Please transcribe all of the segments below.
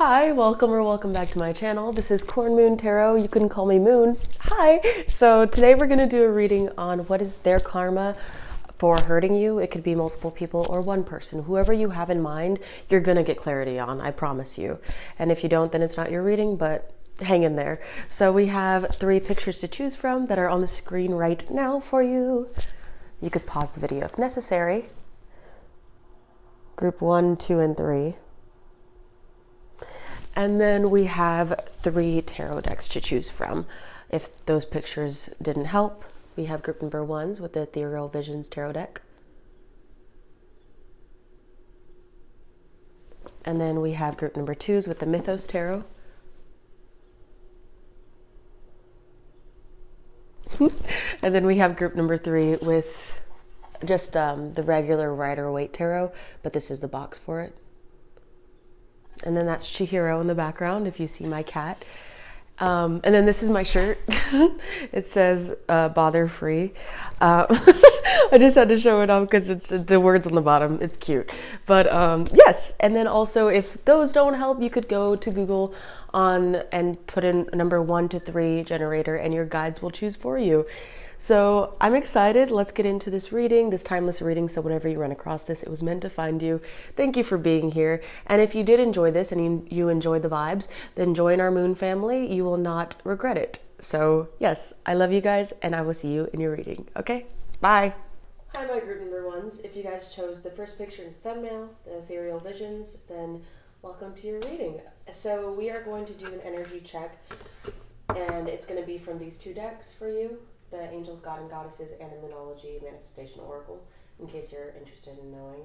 Hi, welcome back to my channel. This is Cornmoon Tarot. You can call me Moon. Hi. So today we're going to do a reading on what is their karma for hurting you. It could be multiple people or one person. Whoever you have in mind, you're going to get clarity on, I promise you. And if you don't, then it's not your reading, but hang in there. So we have 3 pictures to choose from that are on the screen right now for you. You could pause the video if necessary. Group 1, 2, and 3. And then we have 3 tarot decks to choose from. If those pictures didn't help, we have group number 1s with the Ethereal Visions tarot deck. And then we have group number 2s with the Mythos tarot. And then we have group number 3 with just the regular Rider-Waite tarot, but this is the box for it. And then that's Chihiro in the background, if you see my cat. And then this is my shirt. It says, bother free. I just had to show it off because it's the words on the bottom. It's cute. But yes, and then also if those don't help, you could go to Google and put in number 1 to 3 generator and your guides will choose for you. So I'm excited. Let's get into this reading, this timeless reading. So whenever you run across this, it was meant to find you. Thank you for being here. And if you did enjoy this and you enjoyed the vibes, then join our Moon family. You will not regret it. So yes, I love you guys and I will see you in your reading. Okay, bye. Hi, my group number 1s. If you guys chose the first picture in the thumbnail, the Ethereal Visions, then welcome to your reading. So we are going to do an energy check and it's going to be from these 2 decks for you. The Angels, God and Goddesses, and the Moonology Manifestation Oracle, in case you're interested in knowing.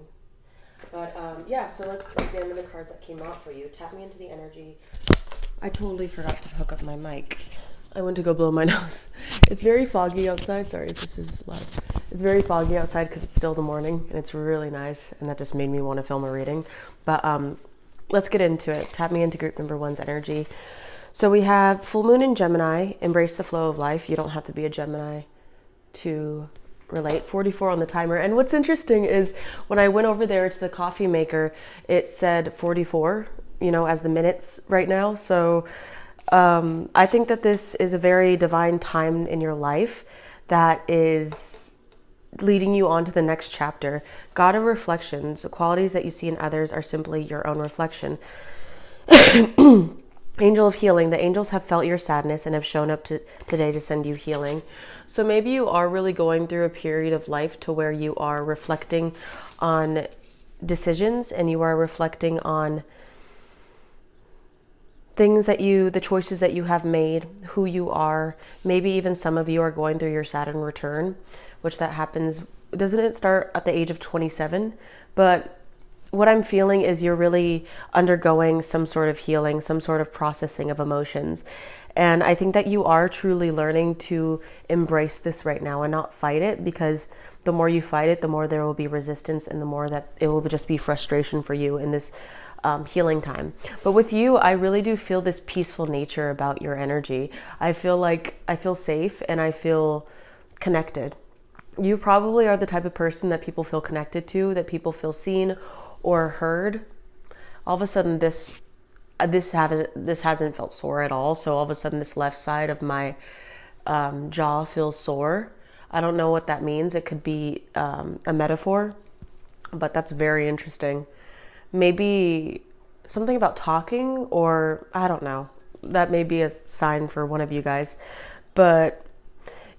But yeah, so let's examine the cards that came out for you. Tap me into the energy. I totally forgot to hook up my mic. I went to go blow my nose. It's very foggy outside. Sorry if this is loud. It's very foggy outside because it's still the morning, and it's really nice, and that just made me want to film a reading. But let's get into it. Tap me into group number 1's energy. So we have full moon in Gemini, embrace the flow of life. You don't have to be a Gemini to relate. 44 on the timer. And what's interesting is when I went over there to the coffee maker, it said 44, you know, as the minutes right now. So I think that this is a very divine time in your life that is leading you on to the next chapter. God of reflections, the qualities that you see in others are simply your own reflection. Angel of healing. The angels have felt your sadness and have shown up today to send you healing. So maybe you are really going through a period of life to where you are reflecting on decisions and you are reflecting on things that the choices that you have made, who you are. Maybe even some of you are going through your Saturn return, which that happens, doesn't it start at the age of 27? But what I'm feeling is you're really undergoing some sort of healing, some sort of processing of emotions. And I think that you are truly learning to embrace this right now and not fight it, because the more you fight it, the more there will be resistance and the more that it will just be frustration for you in this healing time. But with you, I really do feel this peaceful nature about your energy. I feel safe and I feel connected. You probably are the type of person that people feel connected to, that people feel seen or heard. All of a sudden this hasn't felt sore at all. So all of a sudden this left side of my jaw feels sore. I don't know what that means. It could be a metaphor, but that's very interesting. Maybe something about talking, or I don't know. That may be a sign for one of you guys. But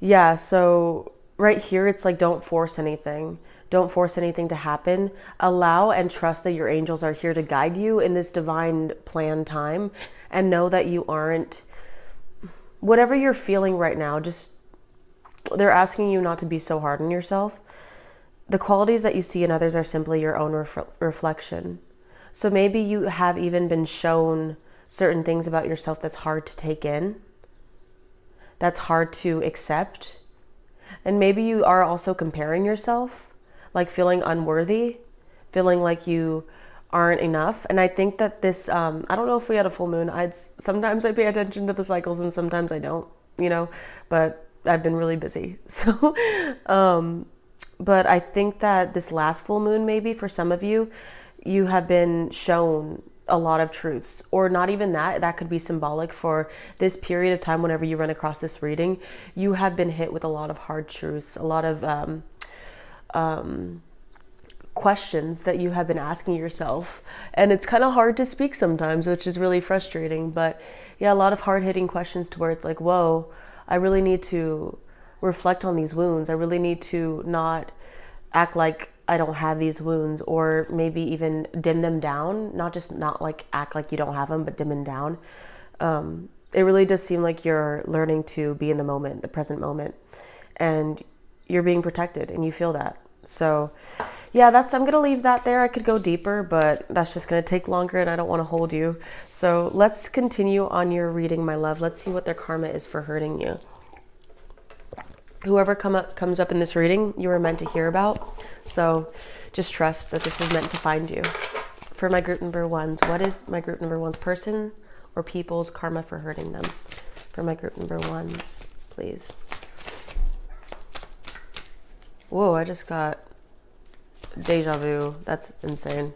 yeah, so right here it's like, don't force anything. Don't force anything to happen. Allow and trust that your angels are here to guide you in this divine planned time, and know that you aren't, whatever you're feeling right now, just, they're asking you not to be so hard on yourself. The qualities that you see in others are simply your own reflection. So maybe you have even been shown certain things about yourself that's hard to take in, that's hard to accept. And maybe you are also comparing yourself, like feeling unworthy, feeling like you aren't enough. And I think that this, I don't know if we had a full moon. Sometimes I pay attention to the cycles and sometimes I don't, you know, but I've been really busy. So, but I think that this last full moon, maybe for some of you, you have been shown a lot of truths, or not even that. That could be symbolic for this period of time. Whenever you run across this reading, you have been hit with a lot of hard truths, a lot of questions that you have been asking yourself, and it's kind of hard to speak sometimes, which is really frustrating. But yeah, a lot of hard-hitting questions to where it's like, whoa, I really need to reflect on these wounds. I really need to not act like I don't have these wounds, or maybe even dim them down. Not just not like act like you don't have them, but dim them down. It really does seem like you're learning to be in the moment, the present moment, and you're being protected, and you feel that. So yeah, I'm going to leave that there. I could go deeper, but that's just going to take longer, and I don't want to hold you. So let's continue on your reading, my love. Let's see what their karma is for hurting you. Whoever comes up in this reading, you were meant to hear about. So just trust that this is meant to find you. For my group number ones, what is my group number one's person or people's karma for hurting them? For my group number ones, please. Whoa, I just got deja vu. That's insane.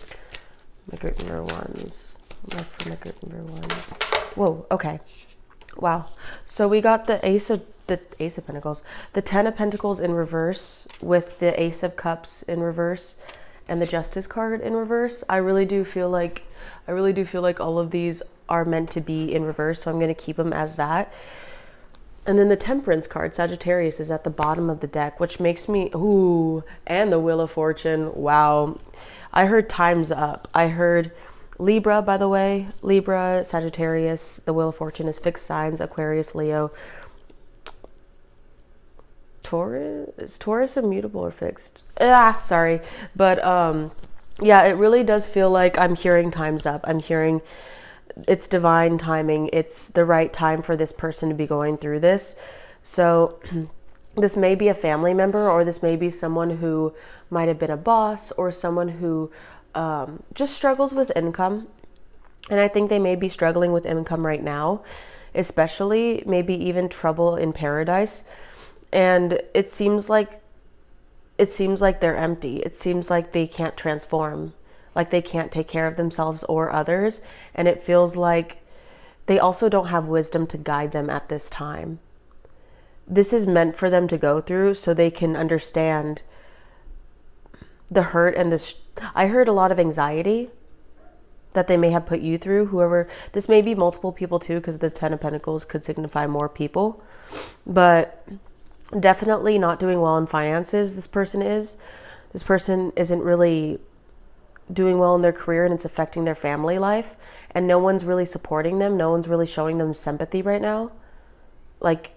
My group number ones. For my group number ones. Whoa, okay. Wow. So we got the Ace of Pentacles, the 10 of Pentacles in reverse, with the Ace of Cups in reverse, and the Justice card in reverse. I really do feel like all of these are meant to be in reverse, so I'm going to keep them as that. And then the Temperance card, Sagittarius, is at the bottom of the deck, which makes me, ooh, and the Wheel of Fortune. Wow. I heard time's up. I heard Libra, by the way. Libra, Sagittarius, the Wheel of Fortune is fixed signs, Aquarius, Leo. Taurus? Is Taurus immutable or fixed? Sorry. But yeah, it really does feel like I'm hearing time's up. I'm hearing it's divine timing. It's the right time for this person to be going through this. So this may be a family member, or this may be someone who might have been a boss, or someone who just struggles with income. And I think they may be struggling with income right now, especially maybe even trouble in paradise. And it seems like they're empty. It seems like they can't transform, like they can't take care of themselves or others. And it feels like they also don't have wisdom to guide them at this time. This is meant for them to go through so they can understand the hurt and I heard a lot of anxiety that they may have put you through. Whoever, this may be multiple people too, because the 10 of Pentacles could signify more people. But definitely not doing well in finances. This person isn't really doing well in their career, and it's affecting their family life, and no one's really supporting them. No one's really showing them sympathy right now, like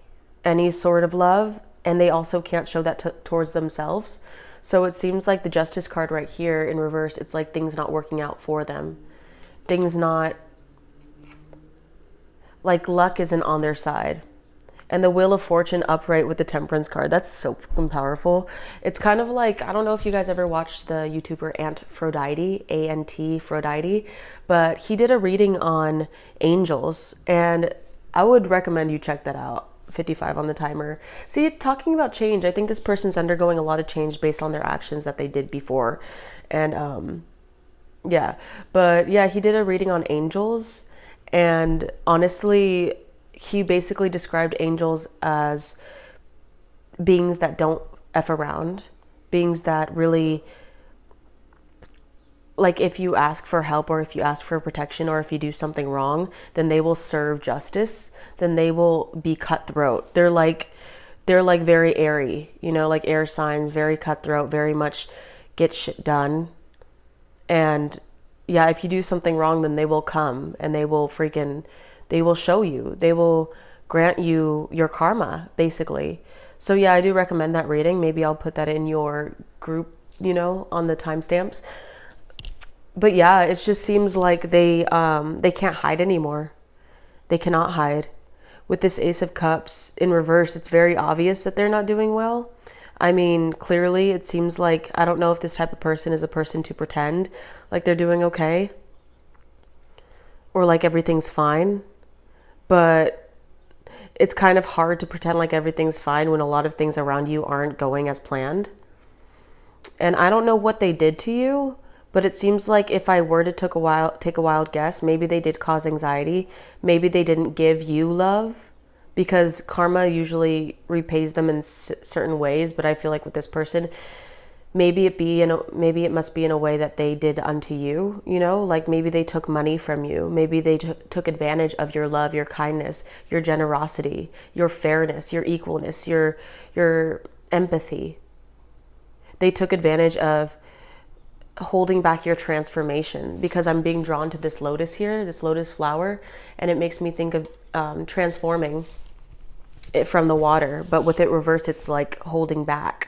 any sort of love, and they also can't show that towards themselves. So it seems like the Justice card right here in reverse, it's like things not working out for them. Things not, like luck isn't on their side. And the Wheel of Fortune upright with the Temperance card. That's so fucking powerful. It's kind of like, I don't know if you guys ever watched the YouTuber Aphrodite, Aphrodite, but he did a reading on angels, and I would recommend you check that out. 55 on the timer. See, talking about change, I think this person's undergoing a lot of change based on their actions that they did before. And yeah, but yeah, he did a reading on angels, and honestly, he basically described angels as beings that don't F around, beings that really, like, if you ask for help, or if you ask for protection, or if you do something wrong, then they will serve justice. Then they will be cutthroat. They're like very airy, you know, like air signs, very cutthroat, very much get shit done. And yeah, if you do something wrong, then they will come and they will show you. They will grant you your karma, basically. So yeah, I do recommend that reading. Maybe I'll put that in your group, you know, on the timestamps. But yeah, it just seems like they can't hide anymore. They cannot hide. With this Ace of Cups in reverse, it's very obvious that they're not doing well. I mean, clearly it seems like, I don't know if this type of person is a person to pretend like they're doing okay, or like everything's fine. But it's kind of hard to pretend like everything's fine when a lot of things around you aren't going as planned. And I don't know what they did to you, But it seems like if I were to take a wild guess, maybe they did cause anxiety. Maybe they didn't give you love, because karma usually repays them in certain ways. But I feel like with this person, maybe it must be in a way that they did unto you, you know, like maybe they took money from you. Maybe they took advantage of your love, your kindness, your generosity, your fairness, your equalness, your empathy. They took advantage of holding back your transformation, because I'm being drawn to this lotus here, this lotus flower, and it makes me think of transforming it from the water, but with it reversed, it's like holding back.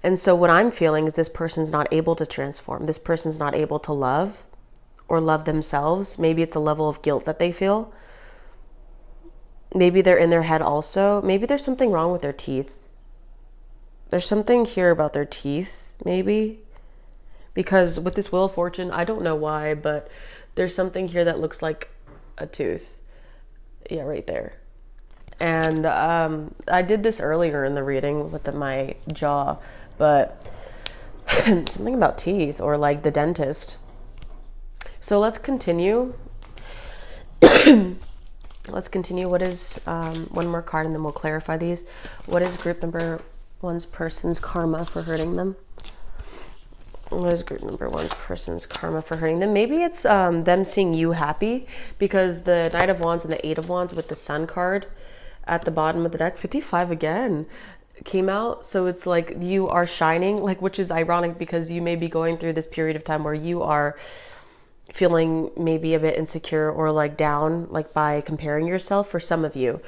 And so what I'm feeling is this person's not able to transform. This person's not able to love or love themselves. Maybe it's a level of guilt that they feel. Maybe they're in their head also. Maybe there's something wrong with their teeth. There's something here about their teeth, maybe. Because with this Wheel of Fortune, I don't know why, but there's something here that looks like a tooth. Yeah, right there. And I did this earlier in the reading with my jaw, but something about teeth, or like the dentist. So let's continue. Let's continue. What is one more card, and then we'll clarify these. What is group number one's person's karma for hurting them? What is group number one's person's karma for hurting them? Maybe it's them seeing you happy, because the Knight of Wands and the Eight of Wands with the Sun card at the bottom of the deck, 55 again came out. So it's like you are shining, like, which is ironic, because you may be going through this period of time where you are feeling maybe a bit insecure or like down, like by comparing yourself for some of you,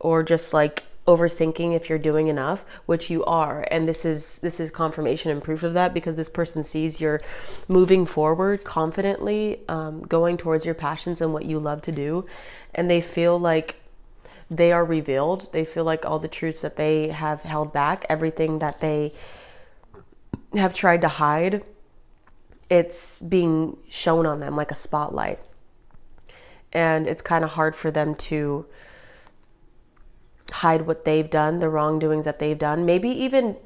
or just like overthinking if you're doing enough, which you are. And this is confirmation and proof of that, because this person sees you're moving forward confidently, going towards your passions and what you love to do, and they feel like they are revealed. They feel like all the truths that they have held back, everything that they have tried to hide, it's being shown on them like a spotlight. And it's kind of hard for them to hide what they've done, the wrongdoings that they've done. Maybe even,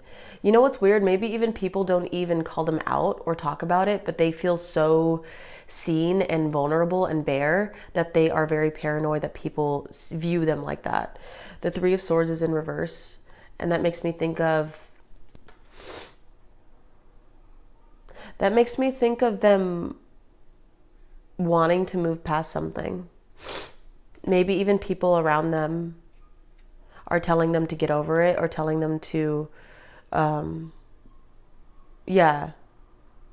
you know what's weird? Maybe even people don't even call them out or talk about it, but they feel so seen and vulnerable and bare that they are very paranoid that people view them like that. The Three of Swords is in reverse, and that makes me think of them wanting to move past something. Maybe even people around them are telling them to get over it, or telling them to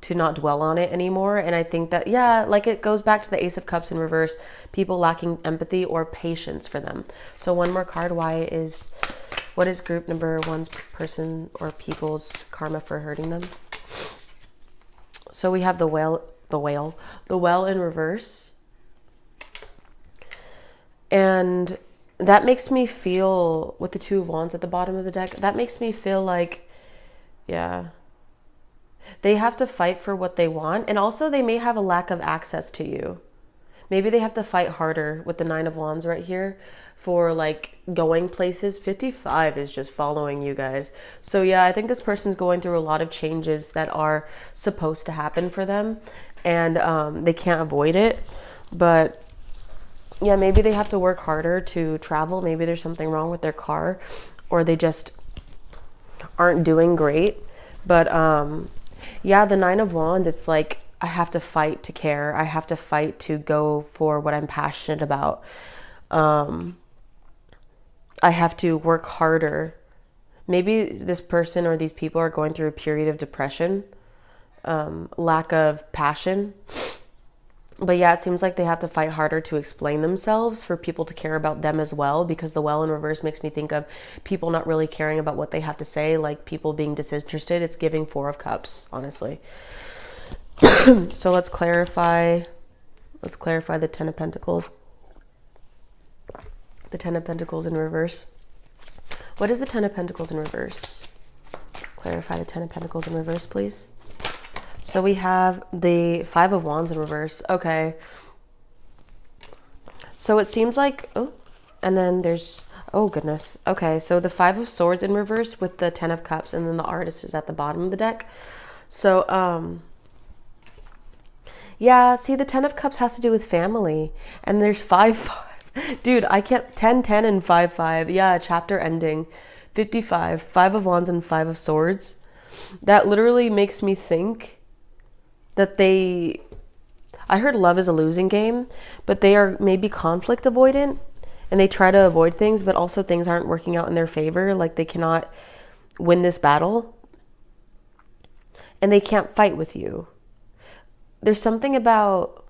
to not dwell on it anymore. And I think that, like it goes back to the Ace of Cups in reverse, people lacking empathy or patience for them. So one more card. What is group number one's person or people's karma for hurting them? So we have the well in reverse. And that makes me feel, with the Two of Wands at the bottom of the deck, that makes me feel like, they have to fight for what they want. And also they may have a lack of access to you. Maybe they have to fight harder with the Nine of Wands right here for like going places. 55 is just following you guys. So I think this person's going through a lot of changes that are supposed to happen for them, and they can't avoid it. But maybe they have to work harder to travel. Maybe there's something wrong with their car, or they just aren't doing great. But the Nine of Wands, it's like, I have to fight to care. I have to fight to go for what I'm passionate about. I have to work harder. Maybe this person or these people are going through a period of depression, lack of passion. But it seems like they have to fight harder to explain themselves for people to care about them as well, because the well in reverse makes me think of people not really caring about what they have to say, like people being disinterested. It's giving Four of Cups, honestly. So let's clarify the Ten of Pentacles. The Ten of Pentacles in reverse. What is the Ten of Pentacles in reverse? Clarify the Ten of Pentacles in reverse, please. So we have the Five of Wands in reverse. Okay. So it seems like, and then there's, oh goodness. Okay, so the Five of Swords in reverse with the Ten of Cups, and then the Artist is at the bottom of the deck. So, Yeah, see, the Ten of Cups has to do with family. And there's 5. Dude, I can't. 10, 10, and 5, 5. Yeah, chapter ending. 55. 5 of Wands and 5 of Swords. That literally makes me think that they. I heard love is a losing game, but they are maybe conflict avoidant. And they try to avoid things, but also things aren't working out in their favor. Like they cannot win this battle. And they can't fight with you. There's something about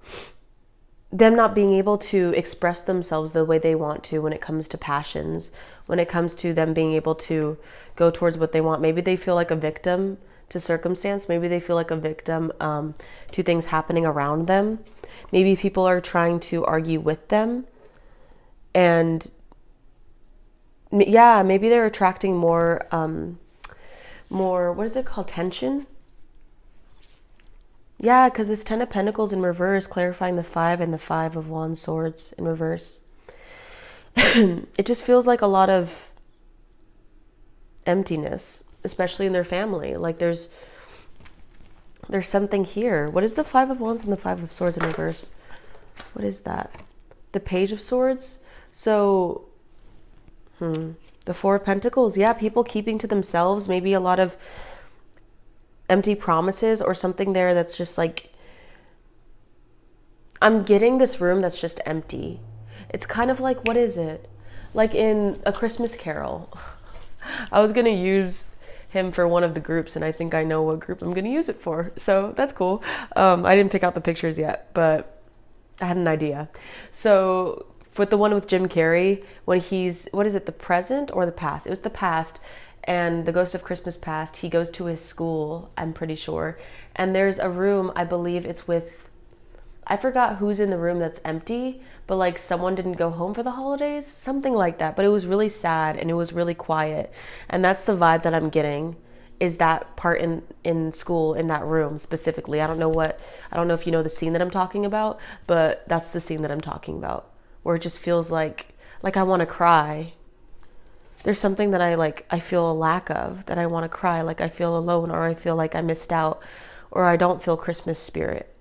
them not being able to express themselves the way they want to when it comes to passions, when it comes to them being able to go towards what they want. Maybe they feel like a victim to circumstance. Maybe they feel like a victim to things happening around them. Maybe people are trying to argue with them. And yeah, maybe they're attracting more, what is it called? Tension? Yeah, because this 10 of Pentacles in reverse, clarifying the 5 and the 5 of Wands, Swords in reverse. It just feels like a lot of emptiness, especially in their family. Like there's something here. What is the 5 of Wands and the 5 of Swords in reverse? What is that? The Page of Swords? So, the 4 of Pentacles. Yeah, people keeping to themselves. Maybe a lot of empty promises or something there that's just like, I'm getting this room that's just empty. It's kind of like, what is it? Like in A Christmas Carol. I was going to use him for one of the groups, and I think I know what group I'm going to use it for. So that's cool. I didn't pick out the pictures yet, but I had an idea. So with the one with Jim Carrey, when he's, what is it, the present or the past? It was the past. And the Ghost of Christmas Past, he goes to his school, I'm pretty sure. And there's a room, I believe it's with, I forgot who's in the room that's empty, but like someone didn't go home for the holidays, something like that. But it was really sad and it was really quiet. And that's the vibe that I'm getting, is that part in school, in that room specifically. I don't know if you know the scene that I'm talking about, but that's the scene that I'm talking about, where it just feels like I want to cry. There's something that I feel a lack of, that I want to cry, like I feel alone, or I feel like I missed out, or I don't feel Christmas spirit.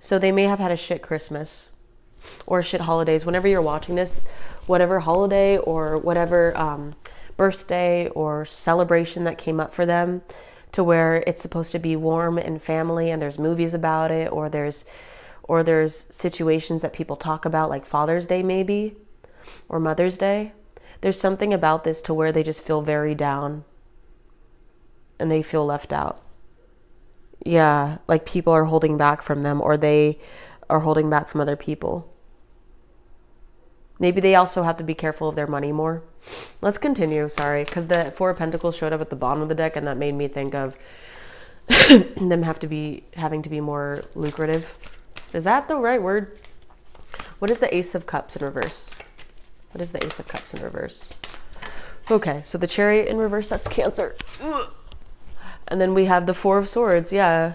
So they may have had a shit Christmas or shit holidays. Whenever you're watching this, whatever holiday or whatever birthday or celebration that came up for them, to where it's supposed to be warm and family, and there's movies about it, or there's situations that people talk about, like Father's Day maybe, or Mother's Day. There's something about this to where they just feel very down and they feel left out. Yeah, like people are holding back from them, or they are holding back from other people. Maybe they also have to be careful of their money more. Let's continue, sorry, because the 4 of Pentacles showed up at the bottom of the deck, and that made me think of them having to be more lucrative. Is that the right word? What is the Ace of Cups in reverse? What is the Ace of Cups in reverse? Okay, so the Chariot in reverse, that's Cancer. And then we have the 4 of Swords, yeah.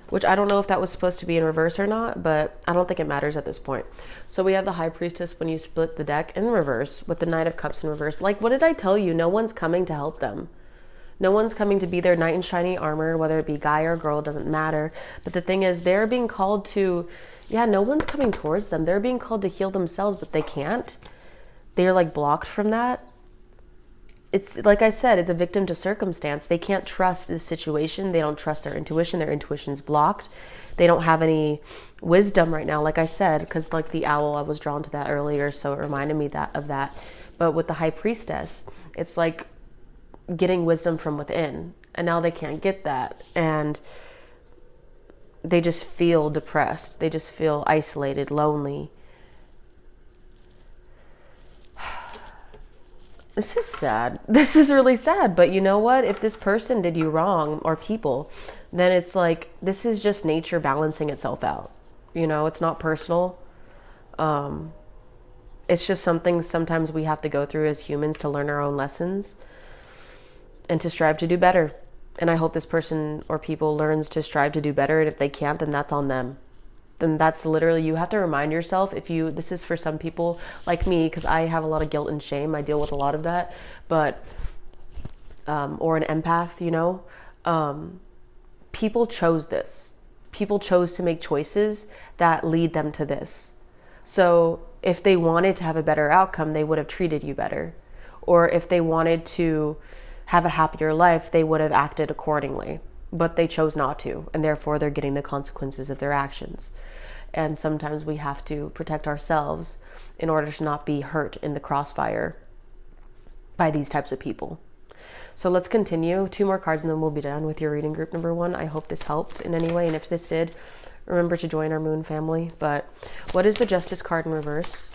Which I don't know if that was supposed to be in reverse or not, but I don't think it matters at this point. So we have the High Priestess when you split the deck in reverse, with the Knight of Cups in reverse. Like, what did I tell you? No one's coming to help them. No one's coming to be their knight in shining armor, whether it be guy or girl, doesn't matter. But the thing is, they're being called to, no one's coming towards them. They're being called to heal themselves, but they can't. They're like blocked from that. It's like I said, it's a victim to circumstance. They can't trust the situation. They don't trust their intuition. Their intuition's blocked. They don't have any wisdom right now, like I said, because like the owl, I was drawn to that earlier, so it reminded me of that. But with the High Priestess, it's like getting wisdom from within, and now they can't get that, and they just feel depressed. They just feel isolated, lonely. This is sad. This is really sad. But you know what? If this person did you wrong, or people, then it's like, this is just nature balancing itself out. You know, it's not personal. It's just something sometimes we have to go through as humans to learn our own lessons and to strive to do better. And I hope this person or people learns to strive to do better. And if they can't, then that's on them. Then that's literally, you have to remind yourself, this is for some people like me, because I have a lot of guilt and shame. I deal with a lot of that, but, or an empath, you know, people chose this. people chose to make choices that lead them to this. So if they wanted to have a better outcome, they would have treated you better. Or if they wanted to have a happier life, they would have acted accordingly. But they chose not to, and therefore they're getting the consequences of their actions. And sometimes we have to protect ourselves in order to not be hurt in the crossfire by these types of people. So let's continue. 2 more cards and then we'll be done with your reading, group number 1. I hope this helped in any way, and if this did, remember to join our moon family. But what is the Justice card in reverse?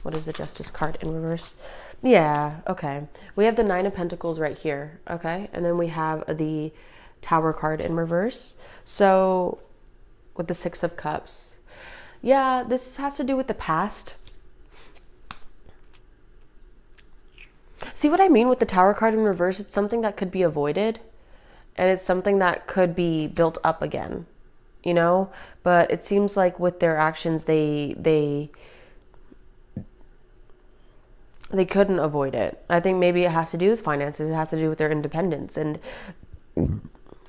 What is the Justice card in reverse? Yeah, okay. We have the 9 of Pentacles right here, okay? And then we have the Tower card in reverse. So with the 6 of Cups. Yeah, this has to do with the past. See what I mean with the Tower card in reverse? It's something that could be avoided, and it's something that could be built up again, you know? But it seems like with their actions, they couldn't avoid it. I think maybe it has to do with finances. It has to do with their independence and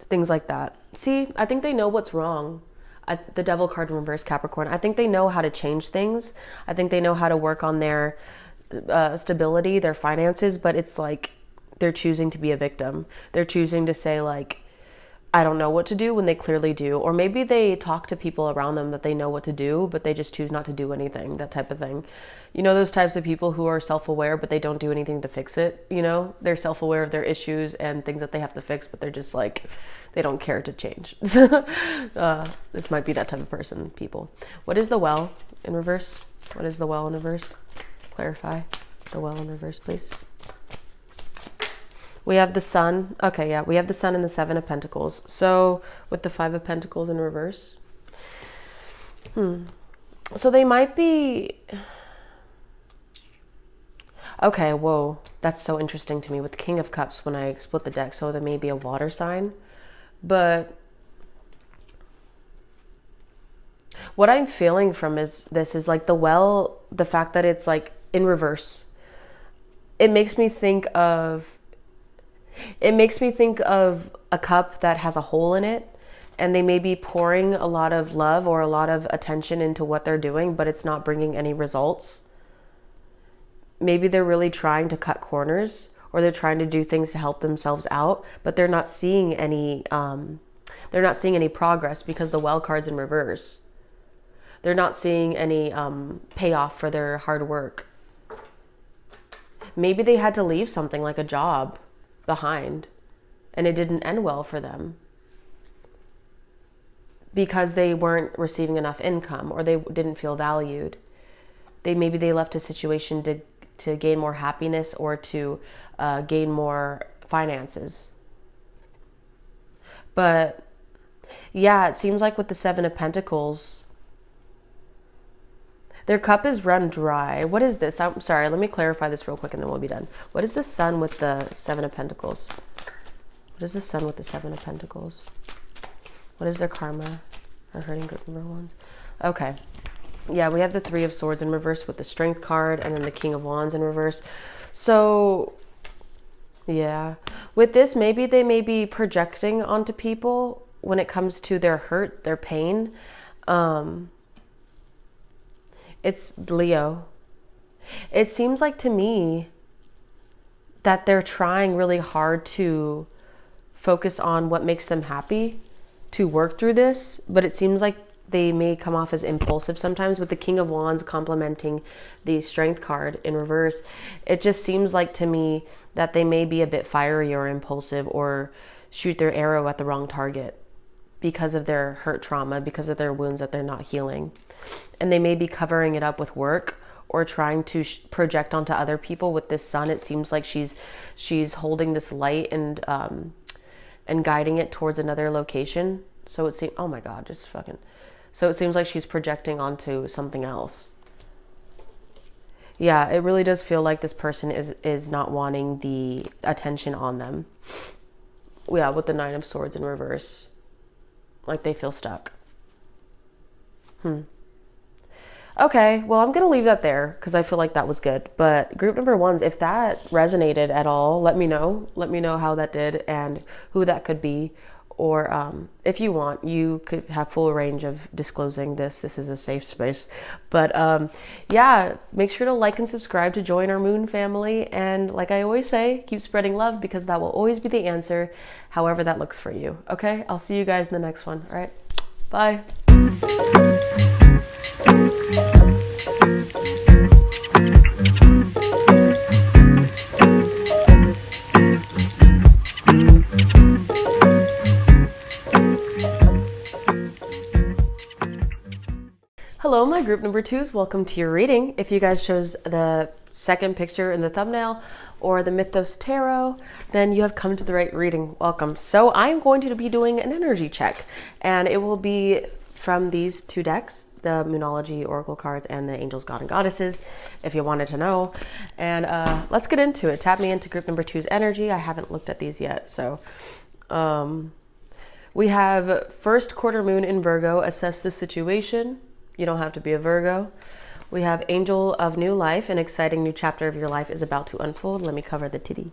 things like that. See, I think they know what's wrong. The Devil card in reverse, Capricorn. I think they know how to change things. I think they know how to work on their stability, their finances, but it's like they're choosing to be a victim. They're choosing to say like, I don't know what to do, when they clearly do. Or maybe they talk to people around them that they know what to do, but they just choose not to do anything, that type of thing. You know, those types of people who are self-aware, but they don't do anything to fix it, you know? They're self-aware of their issues and things that they have to fix, but they're just like, they don't care to change. This might be that type of person, people. What is the Well in reverse? What is the Well in reverse? Clarify the Well in reverse, please. We have the Sun. Okay, yeah, we have the Sun and the 7 of Pentacles. So with the 5 of Pentacles in reverse. So they might be... Okay, whoa. That's so interesting to me with the King of Cups when I split the deck. So there may be a water sign. But what I'm feeling from is like the Well, the fact that it's like in reverse. It makes me think of a cup that has a hole in it, and they may be pouring a lot of love or a lot of attention into what they're doing, but it's not bringing any results. Maybe they're really trying to cut corners, or they're trying to do things to help themselves out, but they're not seeing any progress because the Well card's in reverse. They're not seeing any payoff for their hard work. Maybe they had to leave something like a job behind, and it didn't end well for them because they weren't receiving enough income, or they didn't feel valued. Maybe they left a situation to gain more happiness, or to gain more finances. But yeah, it seems like with the 7 of Pentacles, their cup is run dry. What is this? I'm sorry, let me clarify this real quick and then we'll be done. What is the Sun with the 7 of Pentacles? What is the Sun with the 7 of Pentacles? What is their karma? Or hurting group number 1s? Okay. Yeah, we have the 3 of Swords in reverse with the Strength card, and then the King of Wands in reverse. So, yeah. With this, maybe they may be projecting onto people when it comes to their hurt, their pain. It's Leo. It seems like to me that they're trying really hard to focus on what makes them happy, to work through this, but it seems like they may come off as impulsive sometimes, with the King of Wands complementing the Strength card in reverse. It just seems like to me that they may be a bit fiery or impulsive, or shoot their arrow at the wrong target because of their hurt trauma, because of their wounds that they're not healing. And they may be covering it up with work, or trying to project onto other people. With this Sun, it seems like she's holding this light and guiding it towards another location. So it seems, oh my God, just fucking. So it seems like she's projecting onto something else. Yeah, it really does feel like this person is not wanting the attention on them. Yeah, with the 9 of Swords in reverse. Like they feel stuck. Okay, well, I'm going to leave that there because I feel like that was good. But group number 1s, if that resonated at all, let me know. Let me know how that did and who that could be. or if you want, you could have full range of disclosing this. This is a safe space. But yeah, make sure to like and subscribe to join our moon family. And like I always say, keep spreading love, because that will always be the answer, however that looks for you. Okay, I'll see you guys in the next one. All right, bye. Hello, my group number 2s. Welcome to your reading. If you guys chose the second picture in the thumbnail or the Mythos Tarot, then you have come to the right reading. Welcome. So I'm going to be doing an energy check, and it will be from these 2 decks, the Moonology Oracle cards and the Angels, God, and Goddesses, if you wanted to know. And let's get into it. Tap me into group number 2's energy. I haven't looked at these yet. So we have first quarter moon in Virgo. Assess the situation. You don't have to be a Virgo. We have Angel of New Life. An exciting new chapter of your life is about to unfold. Let me cover the titty.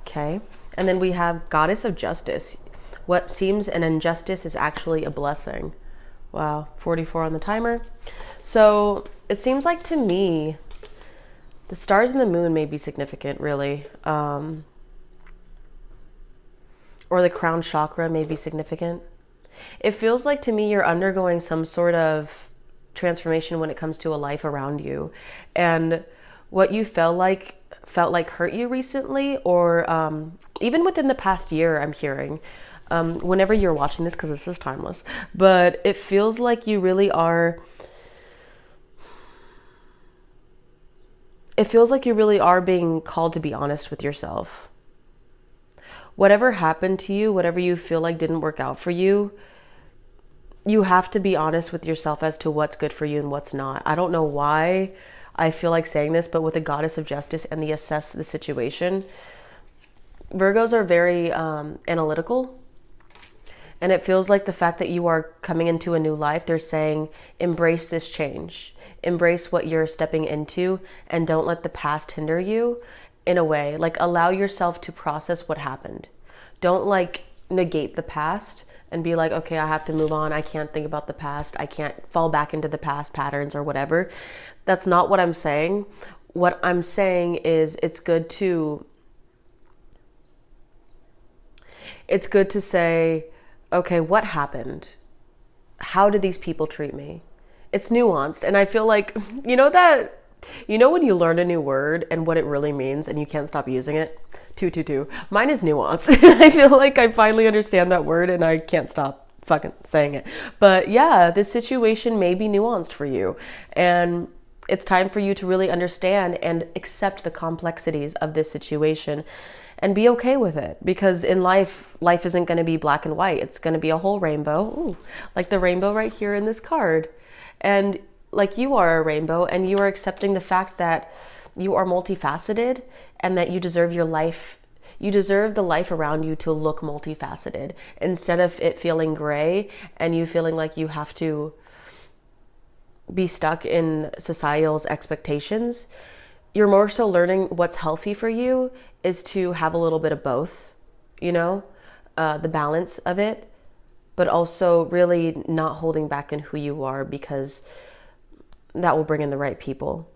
Okay. And then we have Goddess of Justice. What seems an injustice is actually a blessing. Wow. 44 on the timer. So it seems like to me, the stars and the moon may be significant, really. Or the crown chakra may be significant. It feels like to me you're undergoing some sort of transformation when it comes to a life around you, and what you felt like hurt you recently, or even within the past year. I'm hearing whenever you're watching this, because this is timeless, but it feels like you really are. It feels like you really are being called to be honest with yourself. Whatever happened to you, whatever you feel like didn't work out for you, you have to be honest with yourself as to what's good for you and what's not. I don't know why I feel like saying this, but with the Goddess of Justice and the assess the situation, Virgos are very analytical. And it feels like the fact that you are coming into a new life, they're saying, embrace this change. Embrace what you're stepping into, and don't let the past hinder you in a way. Like, allow yourself to process what happened. Don't like negate the past and be like, okay, I have to move on. I can't think about the past. I can't fall back into the past patterns or whatever. That's not what I'm saying. What I'm saying is it's good to say, okay, what happened? How did these people treat me? It's nuanced. And I feel like, you know when you learn a new word and what it really means and you can't stop using it? 222. Mine is nuance. I feel like I finally understand that word and I can't stop fucking saying it. But yeah, this situation may be nuanced for you. And it's time for you to really understand and accept the complexities of this situation and be okay with it. Because in life isn't going to be black and white. It's going to be a whole rainbow. Ooh, like the rainbow right here in this card. And like you are a rainbow, and you are accepting the fact that you are multifaceted and that you deserve the life around you to look multifaceted, instead of it feeling gray and you feeling like you have to be stuck in societal's expectations. You're more so learning what's healthy for you is to have a little bit of both, the balance of it, but also really not holding back in who you are, because that will bring in the right people.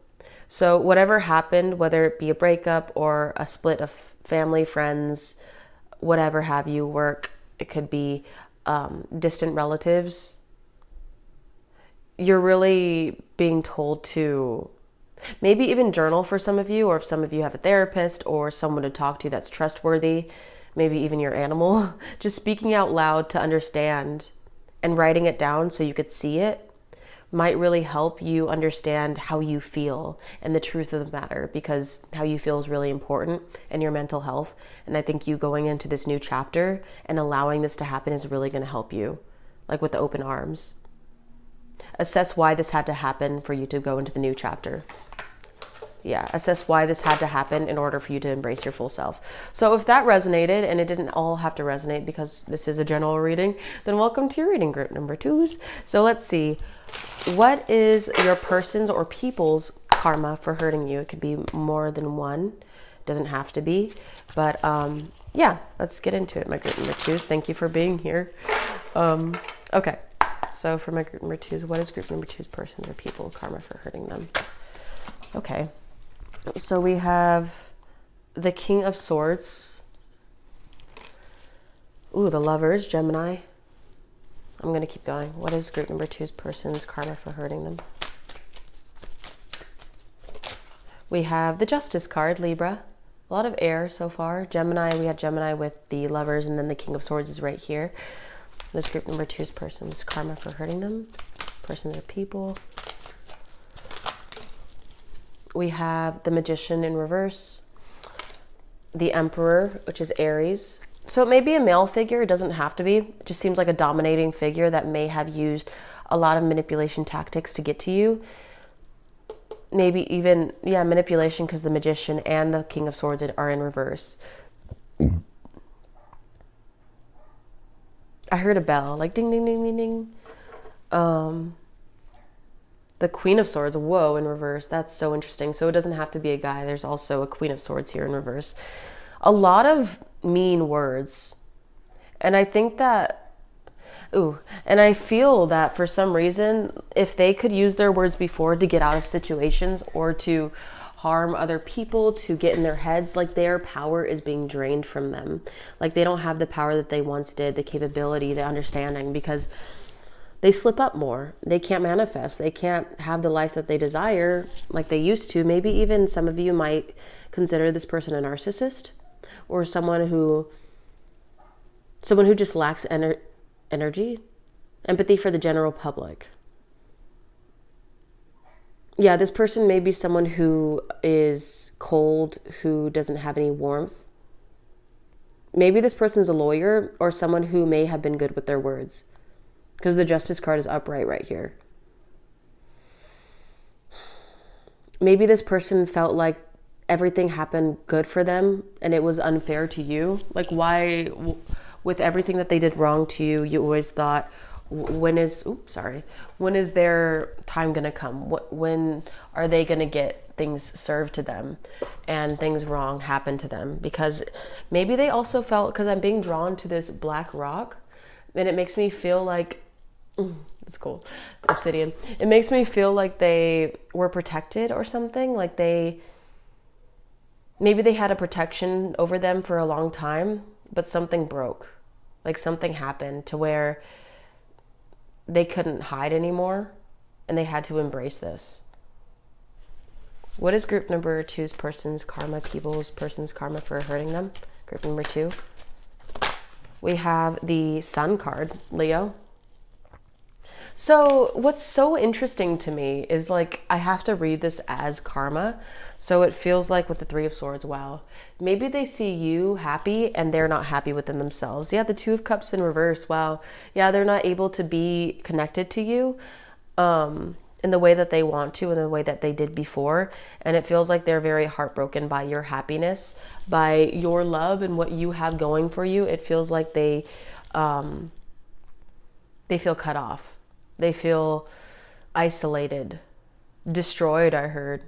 So whatever happened, whether it be a breakup or a split of family, friends, whatever have you, work, it could be distant relatives, you're really being told to maybe even journal for some of you, or if some of you have a therapist or someone to talk to that's trustworthy, maybe even your animal, just speaking out loud to understand and writing it down so you could see it might really help you understand how you feel and the truth of the matter, because how you feel is really important in your mental health. And I think you going into this new chapter and allowing this to happen is really going to help you, like with the open arms. Assess why this had to happen for you to go into the new chapter. Yeah, assess why this had to happen in order for you to embrace your full self. So if that resonated, and it didn't all have to resonate because this is a general reading, then welcome to your reading group number 2s. So let's see. What is your person's or people's karma for hurting you? It could be more than one. Doesn't have to be. But yeah, let's get into it, my group number 2s. Thank you for being here. Okay, so for my group number 2s, what is group number 2's persons or people karma for hurting them? Okay, so we have the King of Swords. Ooh, the Lovers, Gemini. I'm going to keep going. What is group number 2's person's karma for hurting them? We have the Justice card, Libra. A lot of air so far. Gemini, we had Gemini with the Lovers, and then the King of Swords is right here. This group number 2's person's karma for hurting them. Persons or people. We have the Magician in reverse. The Emperor, which is Aries. So it may be a male figure, it doesn't have to be. It just seems like a dominating figure that may have used a lot of manipulation tactics to get to you. Maybe even, yeah, manipulation, because the Magician and the King of Swords are in reverse. I heard a bell, like ding, ding, ding, ding, ding. The Queen of Swords, whoa, in reverse. That's so interesting. So it doesn't have to be a guy. There's also a Queen of Swords here in reverse. A lot of mean words. And I think that, and I feel that for some reason, if they could use their words before to get out of situations or to harm other people, to get in their heads, like their power is being drained from them. Like they don't have the power that they once did, the capability, the understanding, because they slip up more. They can't manifest. They can't have the life that they desire like they used to. Maybe even some of you might consider this person a narcissist, or someone who just lacks energy, empathy for the general public. Yeah, this person may be someone who is cold, who doesn't have any warmth. Maybe this person is a lawyer or someone who may have been good with their words, because the Justice card is upright right here. Maybe this person felt like everything happened good for them and it was unfair to you. Like, why, with everything that they did wrong to you, you always thought, when is their time gonna come? When are they gonna get things served to them and things wrong happen to them? Because maybe they also felt, because I'm being drawn to this black rock, and it makes me feel like, it's cool, obsidian. It makes me feel like they were protected or something, like maybe they had a protection over them for a long time, but something broke. Like something happened to where they couldn't hide anymore and they had to embrace this. What is group number 2's person's karma, people's person's karma for hurting them? Group number 2. We have the Sun card, Leo. So what's so interesting to me is, like, I have to read this as karma. So it feels like with the Three of Swords, wow, maybe they see you happy and they're not happy within themselves. Yeah, the Two of Cups in reverse, wow. Yeah, they're not able to be connected to you in the way that they want to, in the way that they did before. And it feels like they're very heartbroken by your happiness, by your love and what you have going for you. It feels like they feel cut off. They feel isolated, destroyed, I heard.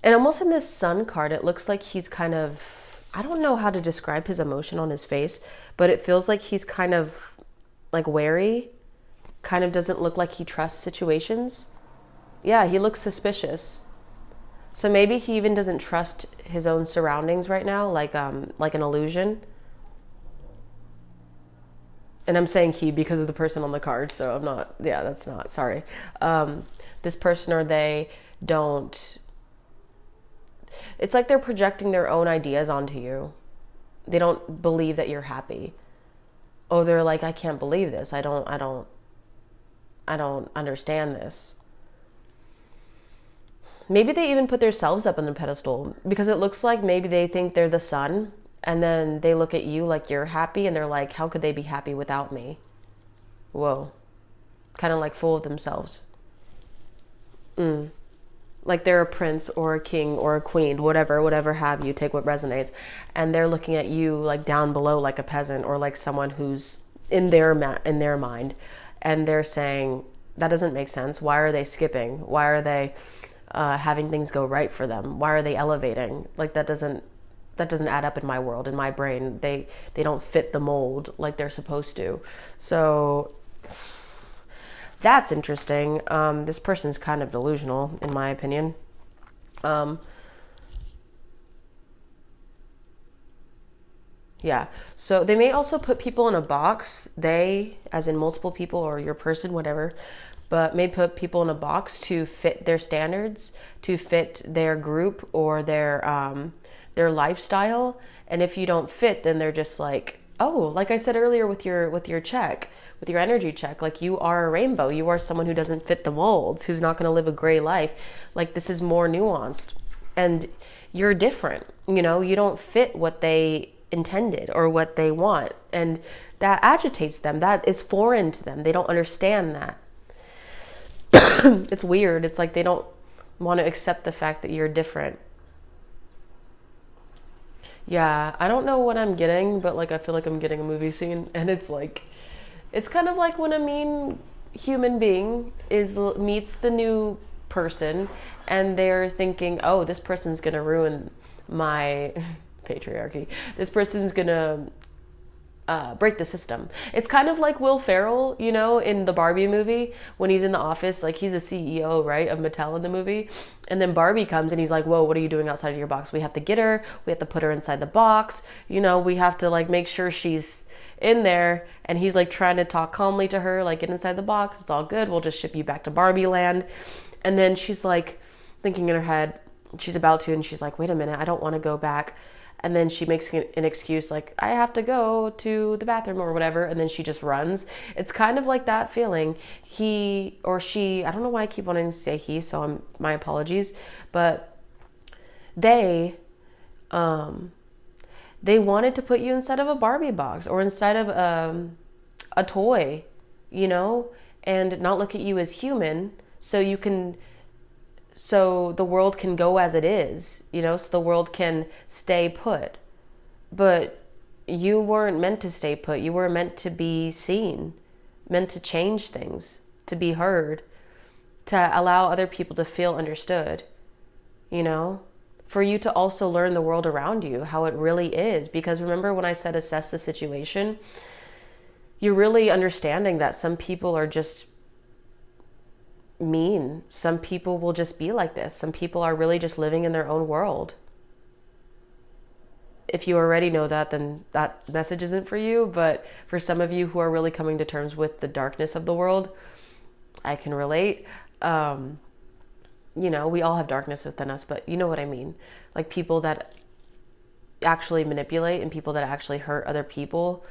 And almost in this Sun card, it looks like he's kind of, I don't know how to describe his emotion on his face, but it feels like he's kind of like wary, kind of doesn't look like he trusts situations. Yeah, he looks suspicious. So maybe he even doesn't trust his own surroundings right now, like an illusion. And I'm saying he because of the person on the card, so I'm not, yeah, that's not, sorry. This person or they don't, it's like they're projecting their own ideas onto you. They don't believe that you're happy. Oh, they're like, I can't believe this. I don't understand this. Maybe they even put themselves up on the pedestal, because it looks like maybe they think they're the sun, and then they look at you like you're happy and they're like, how could they be happy without me? Whoa. Kind of like full of themselves. Like they're a prince or a king or a queen, whatever have you, take what resonates. And they're looking at you like down below, like a peasant, or like someone who's in their mind. And they're saying, that doesn't make sense. Why are they skipping? Why are they having things go right for them? Why are they elevating? Like that doesn't add up in my world, in my brain. They don't fit the mold like they're supposed to. So that's interesting. This person's kind of delusional, in my opinion. Yeah. So they may also put people in a box. They, as in multiple people or your person, whatever, but may put people in a box to fit their standards, to fit their group or their lifestyle. And if you don't fit, then they're just like, oh, like I said earlier with your check, with your energy check, like you are a rainbow. You are someone who doesn't fit the molds, who's not going to live a gray life. Like this is more nuanced, and you're different. You know, you don't fit what they intended or what they want, and that agitates them. That is foreign to them. They don't understand that. It's weird. It's like they don't want to accept the fact that you're different. Yeah, I don't know what I'm getting, but like I feel like I'm getting a movie scene, and it's like, it's kind of like when a mean human being meets the new person, and they're thinking, oh, this person's gonna ruin my patriarchy. This person's gonna break the system. It's kind of like Will Ferrell, you know, in the Barbie movie when he's in the office, like he's a CEO, right, of Mattel in the movie. And then Barbie comes and he's like, whoa, what are you doing outside of your box? We have to get her. We have to put her inside the box. You know, we have to like make sure she's in there. And he's like trying to talk calmly to her, like get inside the box. It's all good. We'll just ship you back to Barbie land. And then she's like thinking in her head, she's about to, and she's like, wait a minute, I don't want to go back. And then she makes an excuse like, I have to go to the bathroom or whatever. And then she just runs. It's kind of like that feeling. He or she, I don't know why I keep wanting to say he, so my apologies. But they wanted to put you inside of a Barbie box or inside of a toy, you know, and not look at you as human, so the world can go as it is, you know, so the world can stay put. But you weren't meant to stay put. You were meant to be seen, meant to change things, to be heard, to allow other people to feel understood, you know, for you to also learn the world around you, how it really is. Because remember when I said assess the situation, you're really understanding that some people are just mean. Some people will just be like this. Some people are really just living in their own world. If you already know that, then that message isn't for you. But for some of you who are really coming to terms with the darkness of the world, I can relate. You know, we all have darkness within us, but you know what I mean. Like people that actually manipulate and people that actually hurt other people.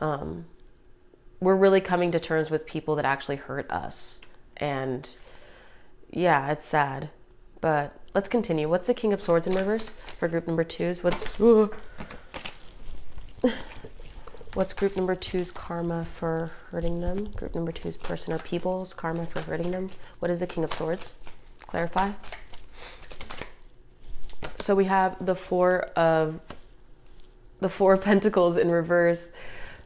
We're really coming to terms with people that actually hurt us. And yeah, it's sad, but let's continue. What's the King of Swords in reverse for group number 2's? What's group number 2's karma for hurting them? Group number 2's person or people's karma for hurting them. What is the King of Swords? Clarify. So we have the Four of Pentacles in reverse.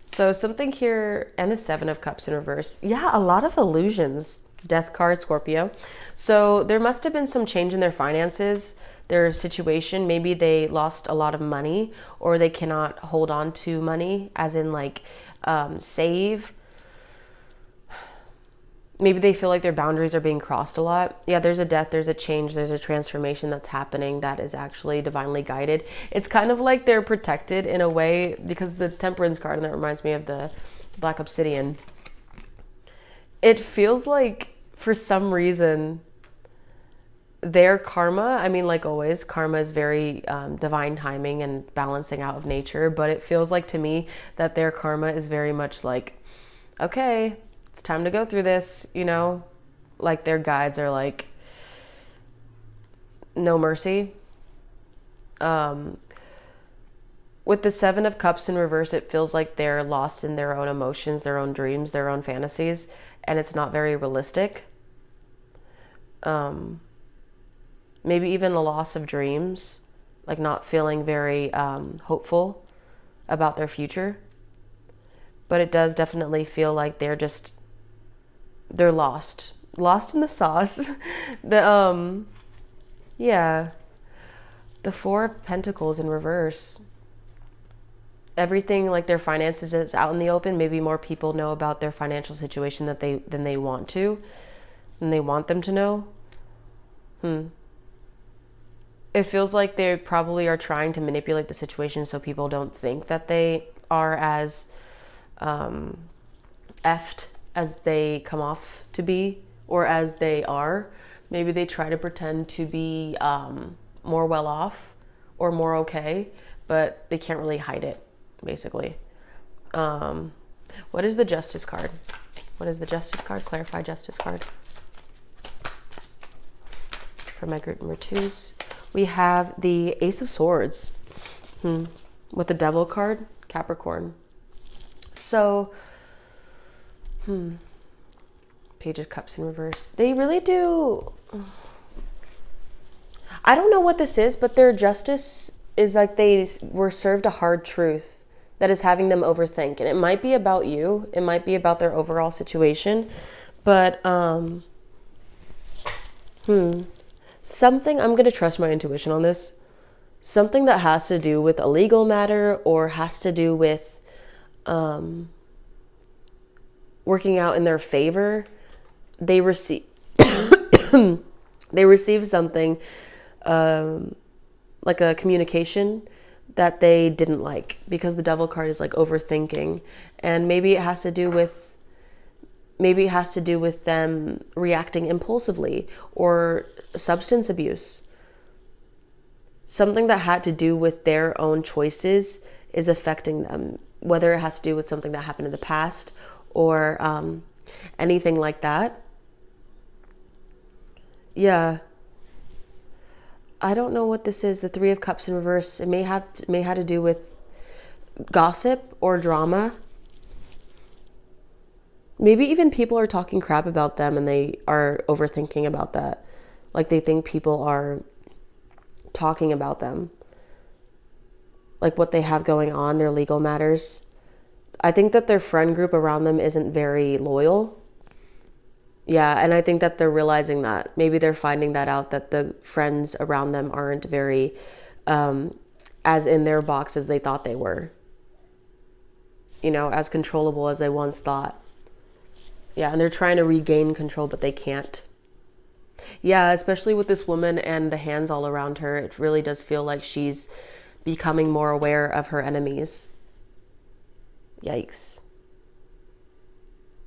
So something here, and the Seven of Cups in reverse. Yeah, a lot of illusions. Death card, Scorpio. So there must have been some change in their finances, their situation. Maybe they lost a lot of money, or they cannot hold on to money, as in like save. Maybe they feel like their boundaries are being crossed a lot. Yeah, there's a death, there's a change, there's a transformation that's happening that is actually divinely guided. It's kind of like they're protected in a way, because the Temperance card, and that reminds me of the Black Obsidian. It feels like for some reason their karma, I mean, like always, karma is very divine timing and balancing out of nature, but it feels like to me that their karma is very much like, okay, it's time to go through this, you know, like their guides are like, no mercy. With the Seven of Cups in reverse, it feels like they're lost in their own emotions, their own dreams, their own fantasies, and it's not very realistic. Maybe even a loss of dreams, like not feeling very hopeful about their future. But it does definitely feel like they're lost in the sauce. Yeah. The Four of Pentacles in reverse. Everything, like their finances, is out in the open. Maybe more people know about their financial situation than they want to, than they want them to know. It feels like they probably are trying to manipulate the situation so people don't think that they are as effed as they come off to be, or as they are. Maybe they try to pretend to be more well off or more okay, but they can't really hide it, basically. What is the Justice card? What is the Justice card? Clarify Justice card for my group number 2s. We have the Ace of Swords with the Devil card, Capricorn. So, Page of Cups in reverse. They really do. I don't know what this is, but their justice is like they were served a hard truth that is having them overthink. And it might be about you. It might be about their overall situation. But, something, I'm going to trust my intuition on this. Something that has to do with a legal matter or has to do with working out in their favor. They receive something like a communication that they didn't like, because the Devil card is like overthinking, and maybe it has to do with them reacting impulsively or substance abuse. Something that had to do with their own choices is affecting them, whether it has to do with something that happened in the past or anything like that. Yeah. I don't know what this is. The Three of Cups in reverse. It may have to do with gossip or drama. Maybe even people are talking crap about them and they are overthinking about that. Like they think people are talking about them. Like what they have going on, their legal matters. I think that their friend group around them isn't very loyal. Yeah, and I think that they're realizing that. Maybe they're finding that out, that the friends around them aren't very as in their box as they thought they were. You know, as controllable as they once thought. Yeah, and they're trying to regain control, but they can't. Yeah, especially with this woman and the hands all around her, it really does feel like she's becoming more aware of her enemies. Yikes.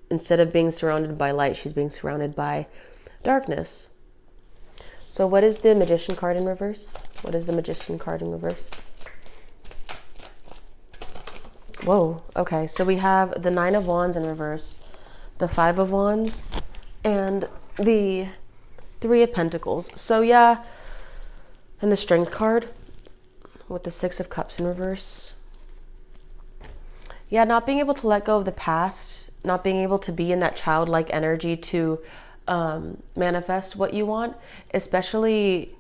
Instead of being surrounded by light, she's being surrounded by darkness. So what is the Magician card in reverse? What is the Magician card in reverse? Whoa, okay. So we have the Nine of Wands in reverse, the Five of Wands, and the Three of Pentacles. So yeah, and the Strength card with the Six of Cups in reverse. Yeah, not being able to let go of the past, not being able to be in that childlike energy to manifest what you want, especially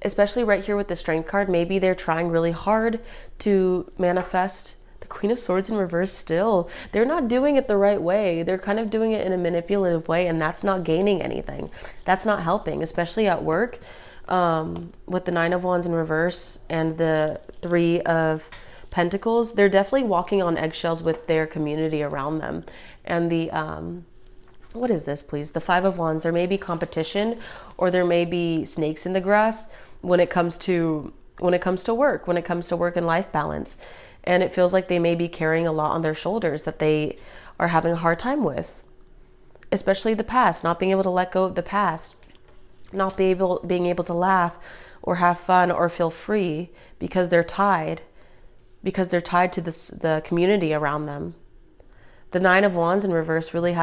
right here with the Strength card. Maybe they're trying really hard to manifest the Queen of Swords in reverse still. They're not doing it the right way. They're kind of doing it in a manipulative way, and that's not gaining anything. That's not helping, especially at work. With the Nine of Wands in reverse and the Three of Pentacles, they're definitely walking on eggshells with their community around them. And the what is this, please? The Five of Wands. There may be competition, or there may be snakes in the grass when it comes to work, and life balance. And it feels like they may be carrying a lot on their shoulders that they are having a hard time with, especially the past, not being able to let go of the past, not being able to laugh or have fun or feel free because they're tied to the community around them. The Nine of Wands in reverse really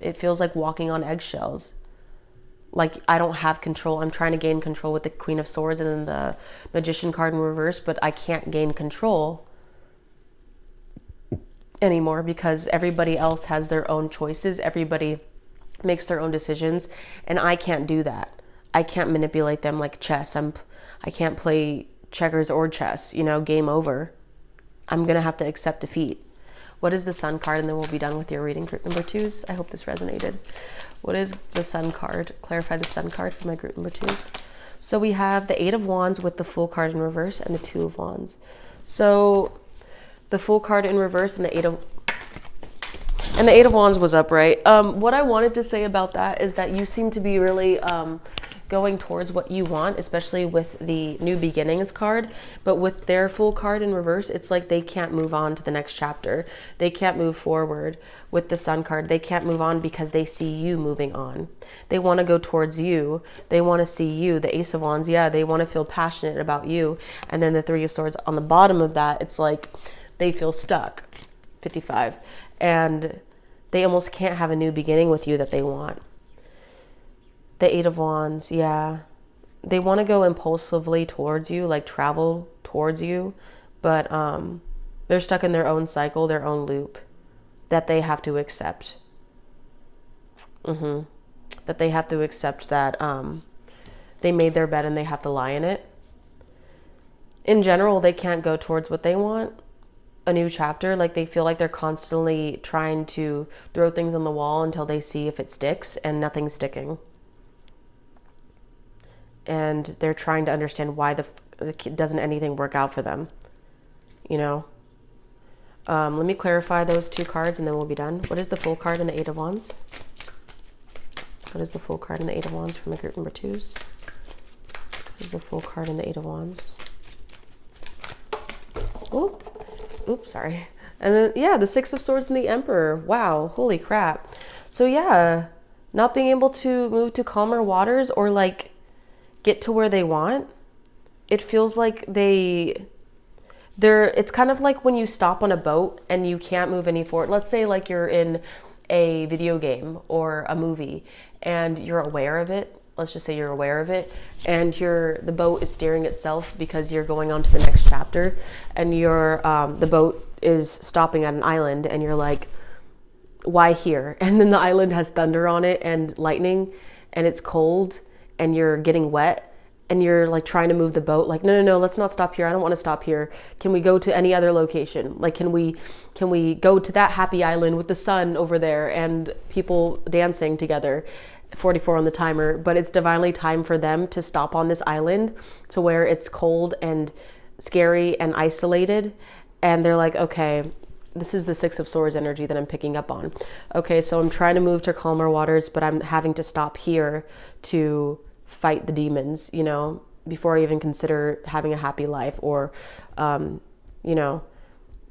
it feels like walking on eggshells. Like, I don't have control. I'm trying to gain control with the Queen of Swords and then the Magician card in reverse, but I can't gain control anymore because everybody else has their own choices. Everybody makes their own decisions, and I can't do that. I can't manipulate them like chess. I can't play checkers or chess, game over. I'm going to have to accept defeat. What is the Sun card? And then we'll be done with your reading, group number 2s. I hope this resonated. What is the Sun card? Clarify the Sun card for my group number 2s. So we have the Eight of Wands with the Fool card in reverse and the Two of Wands. So the Fool card in reverse and the Eight of Wands was upright. What I wanted to say about that is that you seem to be really going towards what you want, especially with the New Beginnings card. But with their Fool card in reverse, it's like they can't move on to the next chapter. They can't move forward. With the Sun card, they can't move on because they see you moving on. They want to go towards you. They want to see you. The Ace of Wands, yeah, they want to feel passionate about you. And then the Three of Swords on the bottom of that, it's like they feel stuck. 55. And they almost can't have a new beginning with you that they want. The Eight of Wands, yeah. They want to go impulsively towards you, like travel towards you, but they're stuck in their own cycle, their own loop that they have to accept. That they have to accept that they made their bed and they have to lie in it. In general, they can't go towards what they want. A new chapter, like they feel like they're constantly trying to throw things on the wall until they see if it sticks, and nothing's sticking. And they're trying to understand why doesn't anything work out for them, you know. Let me clarify those two cards and then we'll be done. What is the Fool card and the Eight of Wands? What is the Fool card and the Eight of Wands from the group number 2s? What is the Fool card and the Eight of Wands? Oops, sorry. And then, yeah, the Six of Swords and the Emperor. Wow, holy crap. So yeah, not being able to move to calmer waters or like get to where they want. It feels like it's kind of like when you stop on a boat and you can't move any forward. Let's say like you're in a video game or a movie and you're aware of it. Let's just say you're aware of it and the boat is steering itself because you're going on to the next chapter, and the boat is stopping at an island and you're like, why here? And then the island has thunder on it and lightning and it's cold and you're getting wet and you're like trying to move the boat, like, no, let's not stop here. I don't want to stop here. Can we go to any other location? Like, can we go to that happy island with the sun over there and people dancing together? 44 on the timer, but it's divinely time for them to stop on this island to where it's cold and scary and isolated. And they're like, okay, this is the Six of Swords energy that I'm picking up on. Okay, so I'm trying to move to calmer waters, but I'm having to stop here to fight the demons, you know, before I even consider having a happy life, or, you know,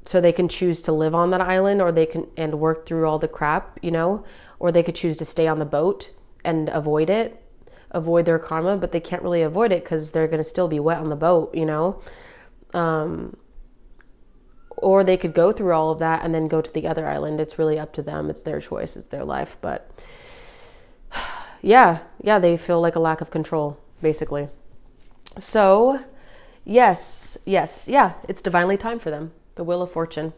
so they can choose to live on that island, or they can, and work through all the crap, you know, or they could choose to stay on the boat and avoid their karma, but they can't really avoid it because they're going to still be wet on the boat, you know, or they could go through all of that and then go to the other island. It's really up to them. It's their choice. It's their life. But yeah, they feel like a lack of control, basically. So yes, yeah, it's divinely time for them. The Wheel of Fortune.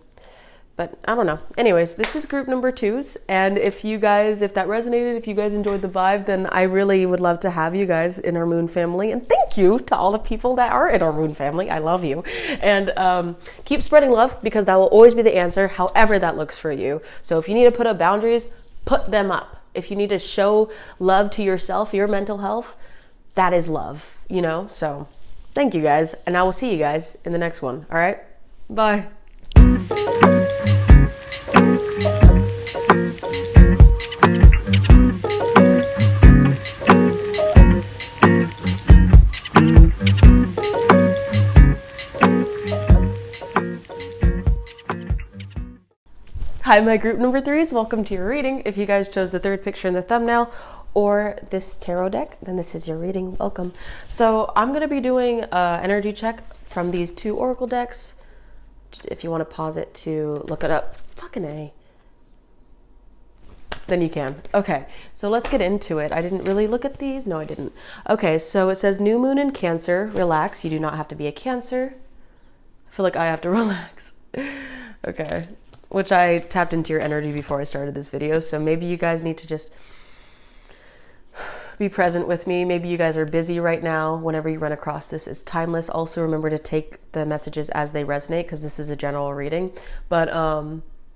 But I don't know. Anyways, this is group number 2s. And if that resonated, if you guys enjoyed the vibe, then I really would love to have you guys in our moon family. And thank you to all the people that are in our moon family. I love you. And keep spreading love, because that will always be the answer, however that looks for you. So if you need to put up boundaries, put them up. If you need to show love to yourself, your mental health, that is love, you know? So thank you guys. And I will see you guys in the next one. All right? Bye. Hi, my group number 3s. Welcome to your reading. If you guys chose the third picture in the thumbnail or this tarot deck, then this is your reading. Welcome. So I'm going to be doing an energy check from these 2 oracle decks. If you want to pause it to look it up, fucking A, then you can. Okay, so let's get into it. I didn't really look at these. No, I didn't. Okay, so it says new moon in Cancer. Relax. You do not have to be a Cancer. I feel like I have to relax. Okay, which I tapped into your energy before I started this video, so maybe you guys need to just be present with me. Maybe you guys are busy right now. Whenever you run across this, it's timeless. Also remember to take the messages as they resonate, because this is a general reading. But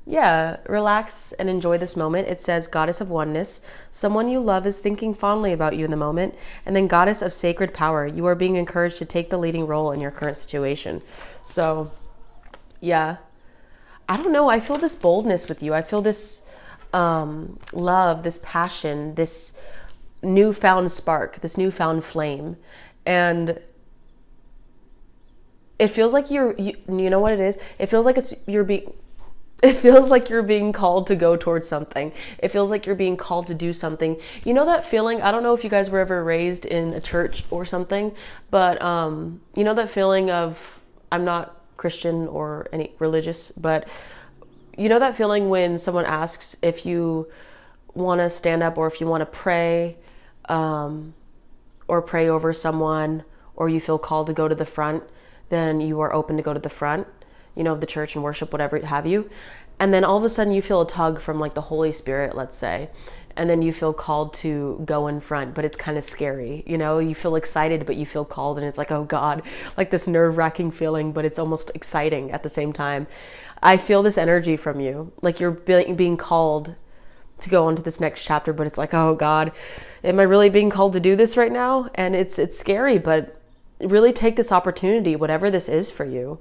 Yeah, relax and enjoy this moment. It says, Goddess of Oneness, someone you love is thinking fondly about you in the moment. And then Goddess of Sacred Power, you are being encouraged to take the leading role in your current situation. So, yeah, I don't know. I feel this boldness with you. I feel this love, this passion, this newfound spark, this newfound flame. And it feels like you know what it is? It feels like it feels like you're being called to go towards something. It feels like you're being called to do something. You know that feeling? I don't know if you guys were ever raised in a church or something, but you know that feeling of, I'm not Christian or any religious, but you know that feeling when someone asks if you want to stand up or if you want to pray, or pray over someone, or you feel called to go to the front, then you are open to go to the front, you know, of the church and worship, whatever have you. And then all of a sudden you feel a tug from like the Holy Spirit, let's say, and then you feel called to go in front, but it's kind of scary, you know, you feel excited, but you feel called, and it's like, oh God, like this nerve-wracking feeling, but it's almost exciting at the same time. I feel this energy from you, like you're being called to go on to this next chapter, but it's like, oh God, am I really being called to do this right now? And it's scary, but really take this opportunity, whatever this is for you,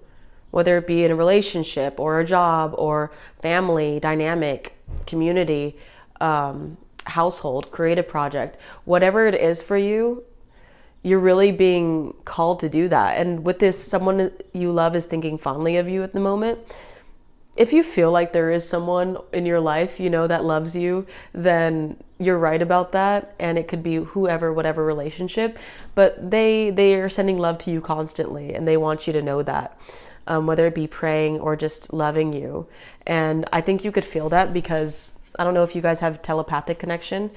whether it be in a relationship or a job or family, dynamic, community, household, creative project, whatever it is for you, you're really being called to do that. And with this, someone you love is thinking fondly of you at the moment. If you feel like there is someone in your life, you know, that loves you, then you're right about that. And it could be whoever, whatever relationship, but they are sending love to you constantly, and they want you to know that, whether it be praying or just loving you. And I think you could feel that because I don't know if you guys have telepathic connection.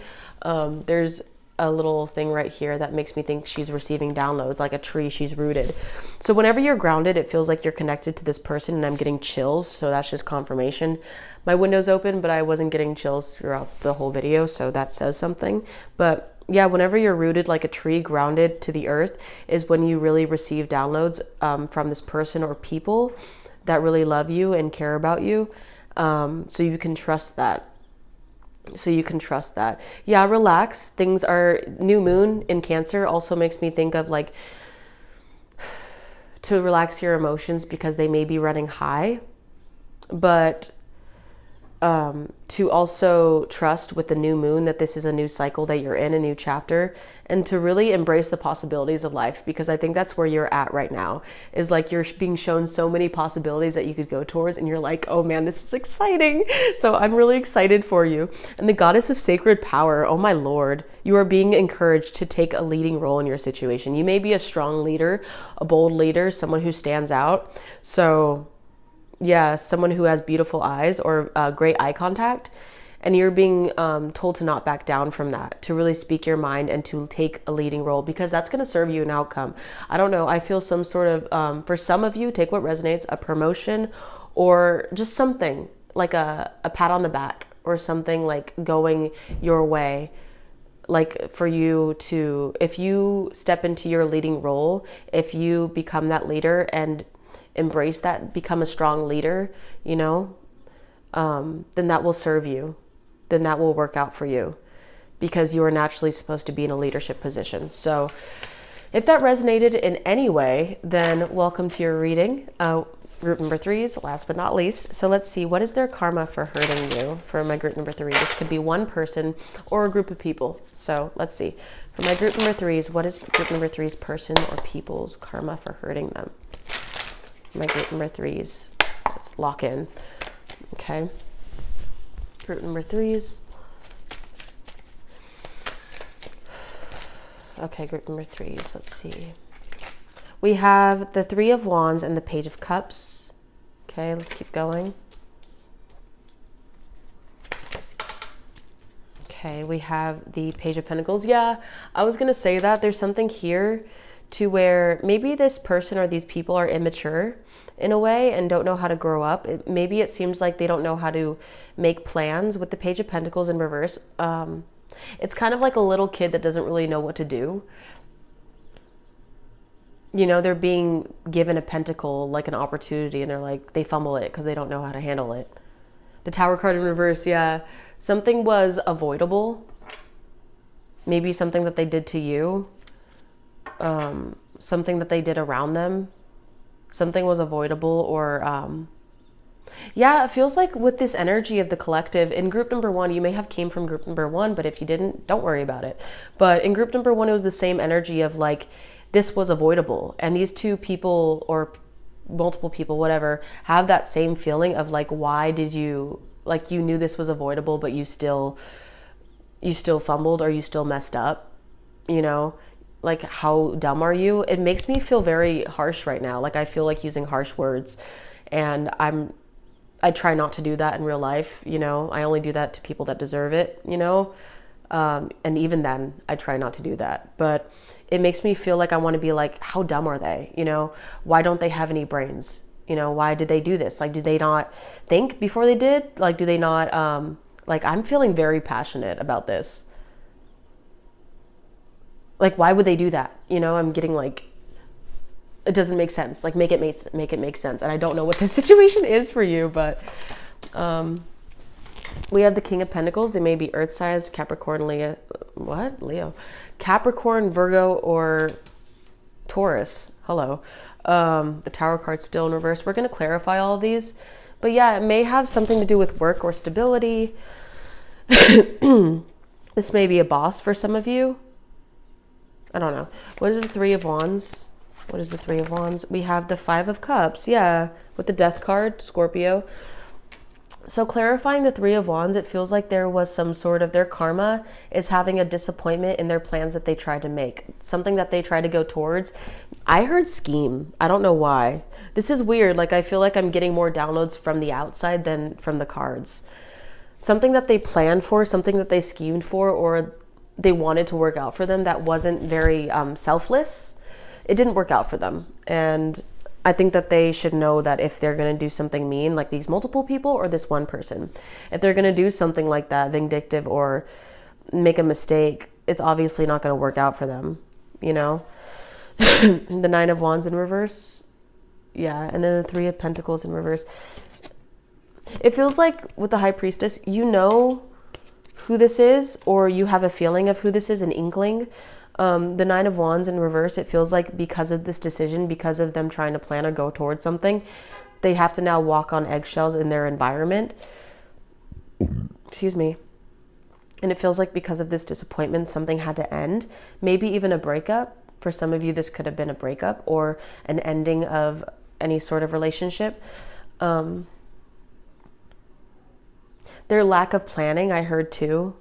There's a little thing right here that makes me think she's receiving downloads, like a tree she's rooted. So whenever you're grounded, it feels like you're connected to this person, and I'm getting chills, so that's just confirmation. My window's open, but I wasn't getting chills throughout the whole video, so that says something. But yeah, whenever you're rooted like a tree, grounded to the earth, is when you really receive downloads from this person or people that really love you and care about you. So you can trust that. Yeah, relax. Things are, new moon in Cancer also makes me think of like to relax your emotions because they may be running high, but to also trust with the new moon that this is a new cycle that you're in, a new chapter, and to really embrace the possibilities of life, because I think that's where you're at right now, is like you're being shown so many possibilities that you could go towards, and you're like, oh man, this is exciting. So I'm really excited for you. And the Goddess of Sacred Power, oh my Lord, you are being encouraged to take a leading role in your situation. You may be a strong leader, a bold leader, someone who stands out. So yeah, someone who has beautiful eyes or great eye contact, and you're being told to not back down from that, to really speak your mind and to take a leading role, because that's going to serve you an outcome. I don't know, I feel some sort of, for some of you, take what resonates, a promotion or just something like a pat on the back or something like going your way. Like for you to, if you step into your leading role, if you become that leader and embrace that, become a strong leader, you know, then that will serve you. Then that will work out for you, because you are naturally supposed to be in a leadership position. So if that resonated in any way, then welcome to your reading. Group number 3s, last but not least. So let's see, what is their karma for hurting you for my group number 3? This could be one person or a group of people. So let's see. For my group number 3s, what is group number 3's person or people's karma for hurting them? My group number 3s, let's lock in. Okay. Group number 3s. Okay, group number 3s, let's see. We have the 3 of Wands and the Page of Cups. Okay, let's keep going. Okay, we have the Page of Pentacles. Yeah, I was going to say that there's something here to where maybe this person or these people are immature in a way and don't know how to grow up. Maybe it seems like they don't know how to make plans. With the Page of Pentacles in reverse, it's kind of like a little kid that doesn't really know what to do. You know, they're being given a pentacle, like an opportunity, and they're like, they fumble it because they don't know how to handle it. The Tower card in reverse, yeah. Something was avoidable. Maybe something that they did to you. Something that they did around them. Something was avoidable or... yeah, it feels like with this energy of the collective, in group number 1, you may have came from group number 1, but if you didn't, don't worry about it. But in group number 1, it was the same energy of like, this was avoidable. And these two people or multiple people, whatever, have that same feeling of like, why did you, like you knew this was avoidable, but you still fumbled or you still messed up, you know? Like, how dumb are you? It makes me feel very harsh right now. Like, I feel like using harsh words, and I try not to do that in real life, you know. I only do that to people that deserve it, you know. And even then, I try not to do that. But it makes me feel like I want to be like, how dumb are they? You know, why don't they have any brains? You know, why did they do this? Like, did they not think before they did? Like, do they not, like, I'm feeling very passionate about this. Like, why would they do that? You know, I'm getting like, it doesn't make sense. Like, make it make sense. And I don't know what the situation is for you, but we have the King of Pentacles. They may be Earth signs, Capricorn, Leo, Capricorn, Virgo, or Taurus. Hello. The Tower card still in reverse. We're going to clarify all of these, but yeah, it may have something to do with work or stability. This may be a boss for some of you. I don't know. What is the Three of Wands? What is the Three of Wands? We have the Five of Cups. Yeah, with the Death card, Scorpio. So clarifying the Three of Wands, it feels like there was some sort of, their karma is having a disappointment in their plans that they tried to make. Something that they tried to go towards. I heard scheme. I don't know why. This is weird. Like, I feel like I'm getting more downloads from the outside than from the cards. Something that they planned for, something that they schemed for, or they wanted to work out for them that wasn't very selfless. It didn't work out for them. And I think that they should know that if they're going to do something mean, like these multiple people or this one person, if they're going to do something like that, vindictive or make a mistake, it's obviously not going to work out for them, you know? The Nine of Wands in reverse. Yeah, and then the Three of Pentacles in reverse. It feels like with the High Priestess, you know who this is, or you have a feeling of who this is, an inkling. The Nine of Wands in reverse, it feels like because of this decision, because of them trying to plan or go towards something, they have to now walk on eggshells in their environment. Excuse me. And it feels like because of this disappointment, something had to end. Maybe even a breakup. For some of you, this could have been a breakup or an ending of any sort of relationship. Their lack of planning, I heard too.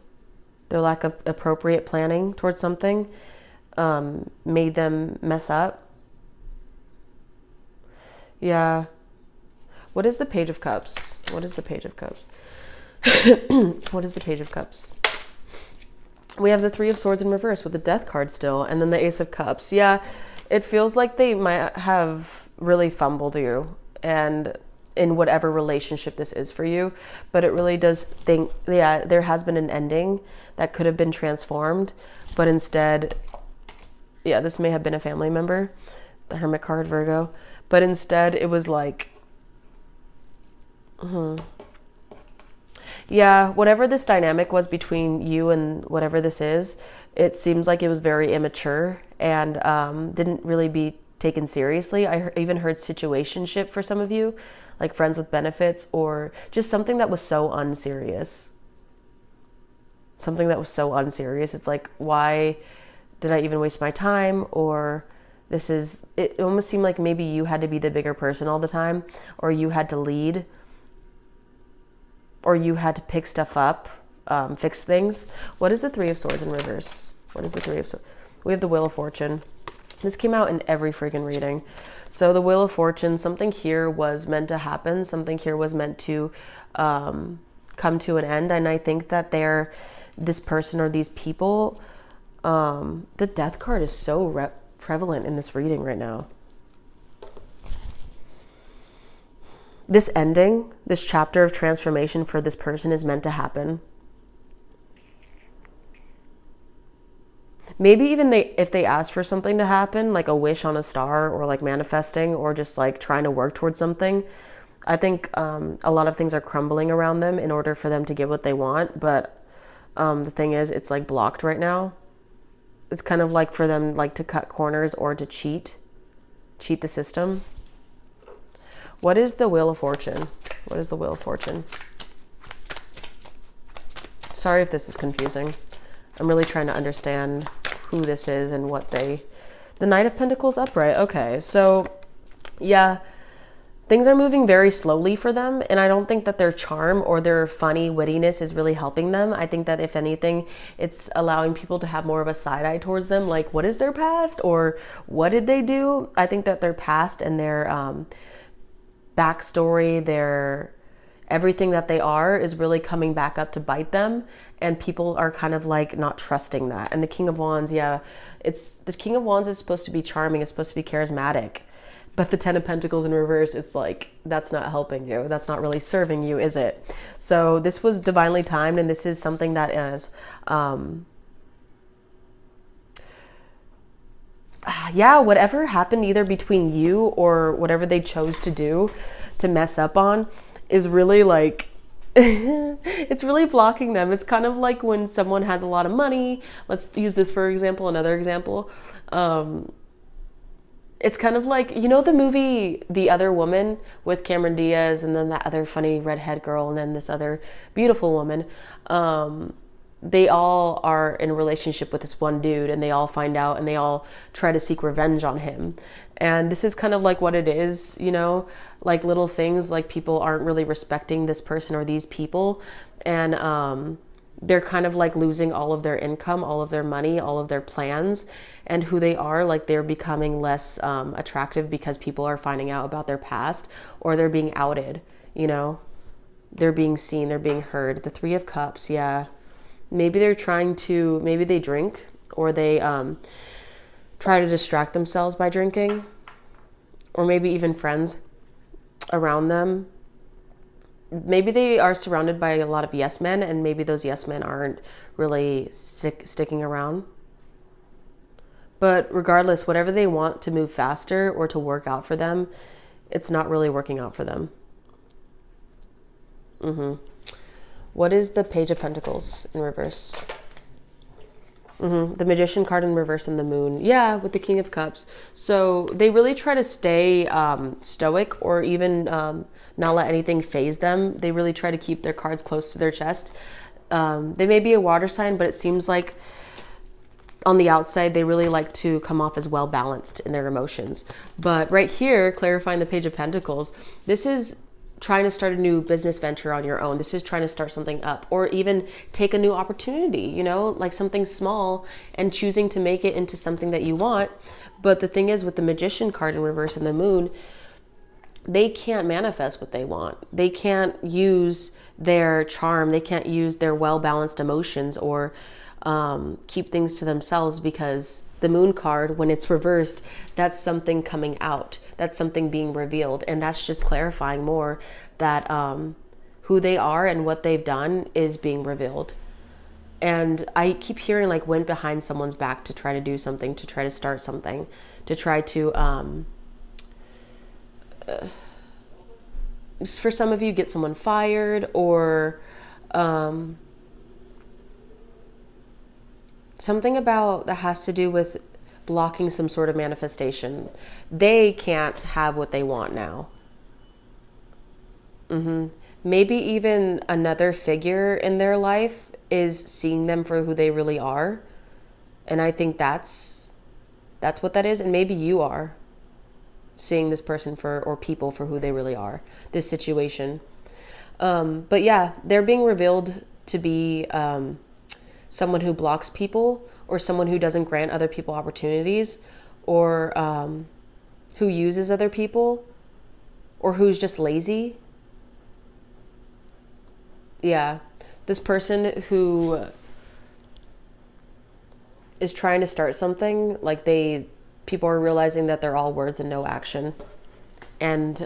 Their lack of appropriate planning towards something made them mess up. Yeah. What is the Page of Cups? What is the Page of Cups? What is the Page of Cups? We have the Three of Swords in reverse with the Death card still, and then the Ace of Cups. Yeah, it feels like they might have really fumbled you, and in whatever relationship this is for you, but it really does think, yeah, there has been an ending that could have been transformed, but instead, yeah, this may have been a family member, the Hermit card, Virgo, but instead it was like, yeah, whatever this dynamic was between you and whatever this is, it seems like it was very immature and didn't really be taken seriously. I even heard situationship for some of you, like friends with benefits, or just something that was so unserious. Something that was so unserious. It's like, why did I even waste my time? Or it almost seemed like maybe you had to be the bigger person all the time, or you had to lead, or you had to pick stuff up, fix things. What is the Three of Swords in reverse? What is the Three of Swords? We have the Wheel of Fortune. This came out in every freaking reading. So the Wheel of Fortune, something here was meant to happen. Something here was meant to come to an end. And I think that this person or these people, the Death card is so prevalent in this reading right now. This ending, this chapter of transformation for this person is meant to happen. Maybe even if they ask for something to happen, like a wish on a star, or like manifesting, or just like trying to work towards something, I think a lot of things are crumbling around them in order for them to get what they want. But the thing is, it's like blocked right now. It's kind of like for them like to cut corners or to cheat the system. What is the Wheel of Fortune? What is the Wheel of Fortune? Sorry if this is confusing. I'm really trying to understand who this is and what they... The Knight of Pentacles upright. Okay, so yeah, things are moving very slowly for them, and I don't think that their charm or their funny wittiness is really helping them. I think that if anything, it's allowing people to have more of a side eye towards them, like what is their past or what did they do? I think that their past and their backstory, their everything that they are is really coming back up to bite them, and people are kind of like not trusting that. And the King of Wands, yeah, it's the King of Wands is supposed to be charming, it's supposed to be charismatic, but the Ten of Pentacles in reverse, it's like that's not helping you, that's not really serving you, is it? So this was divinely timed, and this is something that is yeah, whatever happened either between you or whatever they chose to do to mess up on is really like it's really blocking them. It's kind of like when someone has a lot of money. Let's use this for example, another example. It's kind of like, you know, the movie The Other Woman with Cameron Diaz and then that other funny redhead girl and then this other beautiful woman. They all are in a relationship with this one dude, and they all find out and they all try to seek revenge on him. And this is kind of like what it is, you know, like little things, like people aren't really respecting this person or these people. And they're kind of like losing all of their income, all of their money, all of their plans, and who they are. Like they're becoming less attractive because people are finding out about their past, or they're being outed, you know, they're being seen, they're being heard. The Three of Cups, yeah. Maybe they're trying to, maybe they drink, or they try to distract themselves by drinking, or maybe even friends around them. Maybe they are surrounded by a lot of yes men, and maybe those yes men aren't really sticking around. But regardless, whatever they want to move faster or to work out for them, it's not really working out for them. What is the Page of Pentacles in reverse? The Magician card in reverse and the Moon. Yeah, with the King of Cups. So they really try to stay stoic, or even not let anything faze them. They really try to keep their cards close to their chest. They may be a water sign, but it seems like on the outside, they really like to come off as well balanced in their emotions. But right here, clarifying the Page of Pentacles, this is trying to start a new business venture on your own. This is trying to start something up, or even take a new opportunity, you know, like something small, and choosing to make it into something that you want. But the thing is, with the Magician card in reverse and the Moon, they can't manifest what they want. They can't use their charm. They can't use their well-balanced emotions, or keep things to themselves, because the Moon card, when it's reversed, that's something coming out. That's something being revealed. And that's just clarifying more that who they are and what they've done is being revealed. And I keep hearing like went behind someone's back to try to do something, to try to start something, to try to, for some of you, get someone fired, or something about that has to do with blocking some sort of manifestation. They can't have what they want now. Maybe even another figure in their life is seeing them for who they really are. And I think that's what that is. And maybe you are seeing this person for, or people for who they really are, this situation. But yeah, they're being revealed to be someone who blocks people, or someone who doesn't grant other people opportunities, or who uses other people, or who's just lazy. Yeah, this person who is trying to start something, like people are realizing that they're all words and no action. And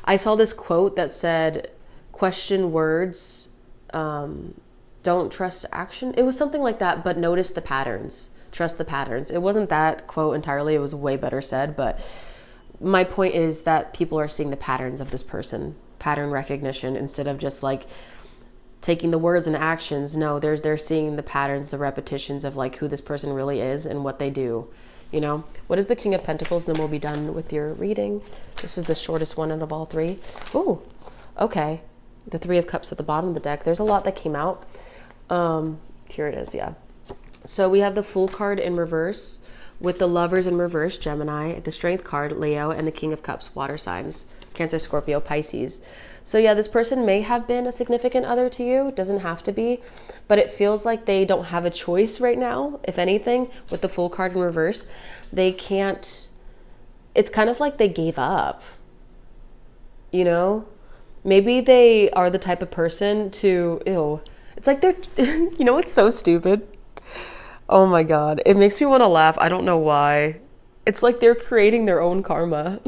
I saw this quote that said, question words, don't trust action. It was something like that, but notice the patterns. Trust the patterns. It wasn't that quote entirely. It was way better said, but my point is that people are seeing the patterns of this person, pattern recognition, instead of just like taking the words and actions. No, they're seeing the patterns, the repetitions of like who this person really is and what they do. You know, what is the King of Pentacles? Then we'll be done with your reading. This is the shortest one out of all three. Ooh, okay. The Three of Cups at the bottom of the deck. There's a lot that came out. Here it is, yeah. So we have the Fool card in reverse with the Lovers in reverse, Gemini, the Strength card, Leo, and the King of Cups, water signs, Cancer, Scorpio, Pisces. So yeah, this person may have been a significant other to you. It doesn't have to be, but it feels like they don't have a choice right now. If anything, with the Fool card in reverse, they can't, it's kind of like they gave up, you know? Maybe they are the type of person to, ew, it's like they're, you know, it's so stupid. Oh my God. It makes me want to laugh. I don't know why. It's like they're creating their own karma.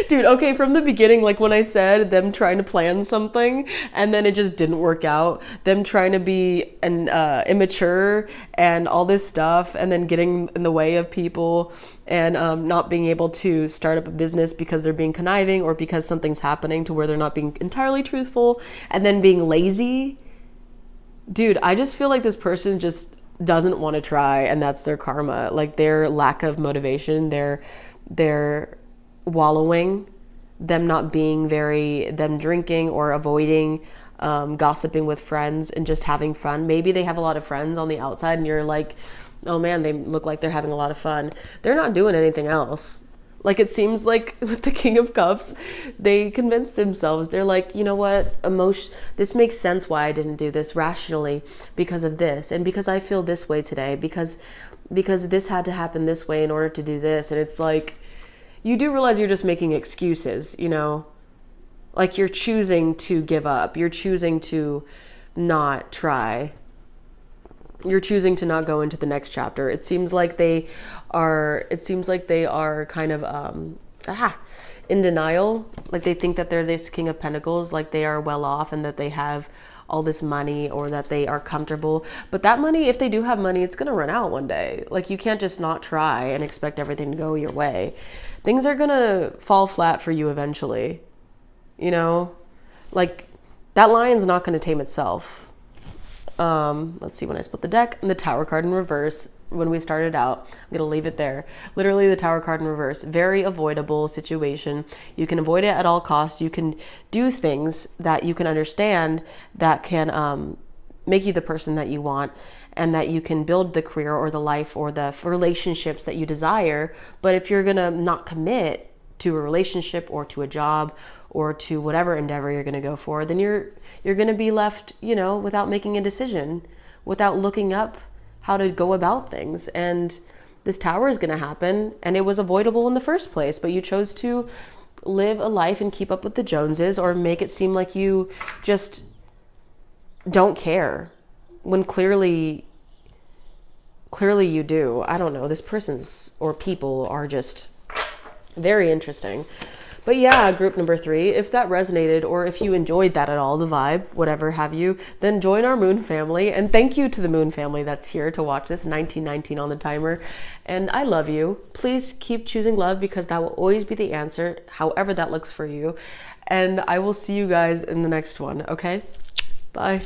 Dude, okay, from the beginning, like when I said them trying to plan something and then it just didn't work out, them trying to be an immature and all this stuff, and then getting in the way of people, and not being able to start up a business because they're being conniving or because something's happening to where they're not being entirely truthful, and then being lazy. Dude, I just feel like this person just doesn't want to try, and that's their karma. Like their lack of motivation, their wallowing, them not being them drinking or avoiding gossiping with friends and just having fun. Maybe they have a lot of friends on the outside and you're like, oh man, they look like they're having a lot of fun. They're not doing anything else. Like it seems like with the King of Cups, they convinced themselves. They're like, you know what, this makes sense why I didn't do this rationally because of this, and because I feel this way today, because this had to happen this way in order to do this. And it's like, you do realize you're just making excuses, you know? Like you're choosing to give up. You're choosing to not try. You're choosing to not go into the next chapter. It seems like they are kind of in denial. Like they think that they're this King of Pentacles, like they are well off and that they have all this money or that they are comfortable. But that money, if they do have money, it's going to run out one day. Like you can't just not try and expect everything to go your way. Things are going to fall flat for you eventually. You know, like that lion's not going to tame itself. Let's see, when I split the deck, and the Tower card in reverse, when we started out, I'm going to leave it there. Literally the Tower card in reverse, very avoidable situation. You can avoid it at all costs. You can do things that you can understand that can make you the person that you want, and that you can build the career or the life or the relationships that you desire. But if you're going to not commit to a relationship or to a job or to whatever endeavor you're going to go for, then you're going to be left, you know, without making a decision, without looking up how to go about things. And this Tower is going to happen, and it was avoidable in the first place, but you chose to live a life and keep up with the Joneses, or make it seem like you just don't care, when clearly you do. I don't know, this person's or people are just very interesting. But yeah, group number 3, if that resonated or if you enjoyed that at all, the vibe, whatever have you, then join our Moon family. And thank you to the Moon family that's here to watch this, 1919 on the timer. And I love you. Please keep choosing love, because that will always be the answer, however that looks for you. And I will see you guys in the next one, okay? Bye.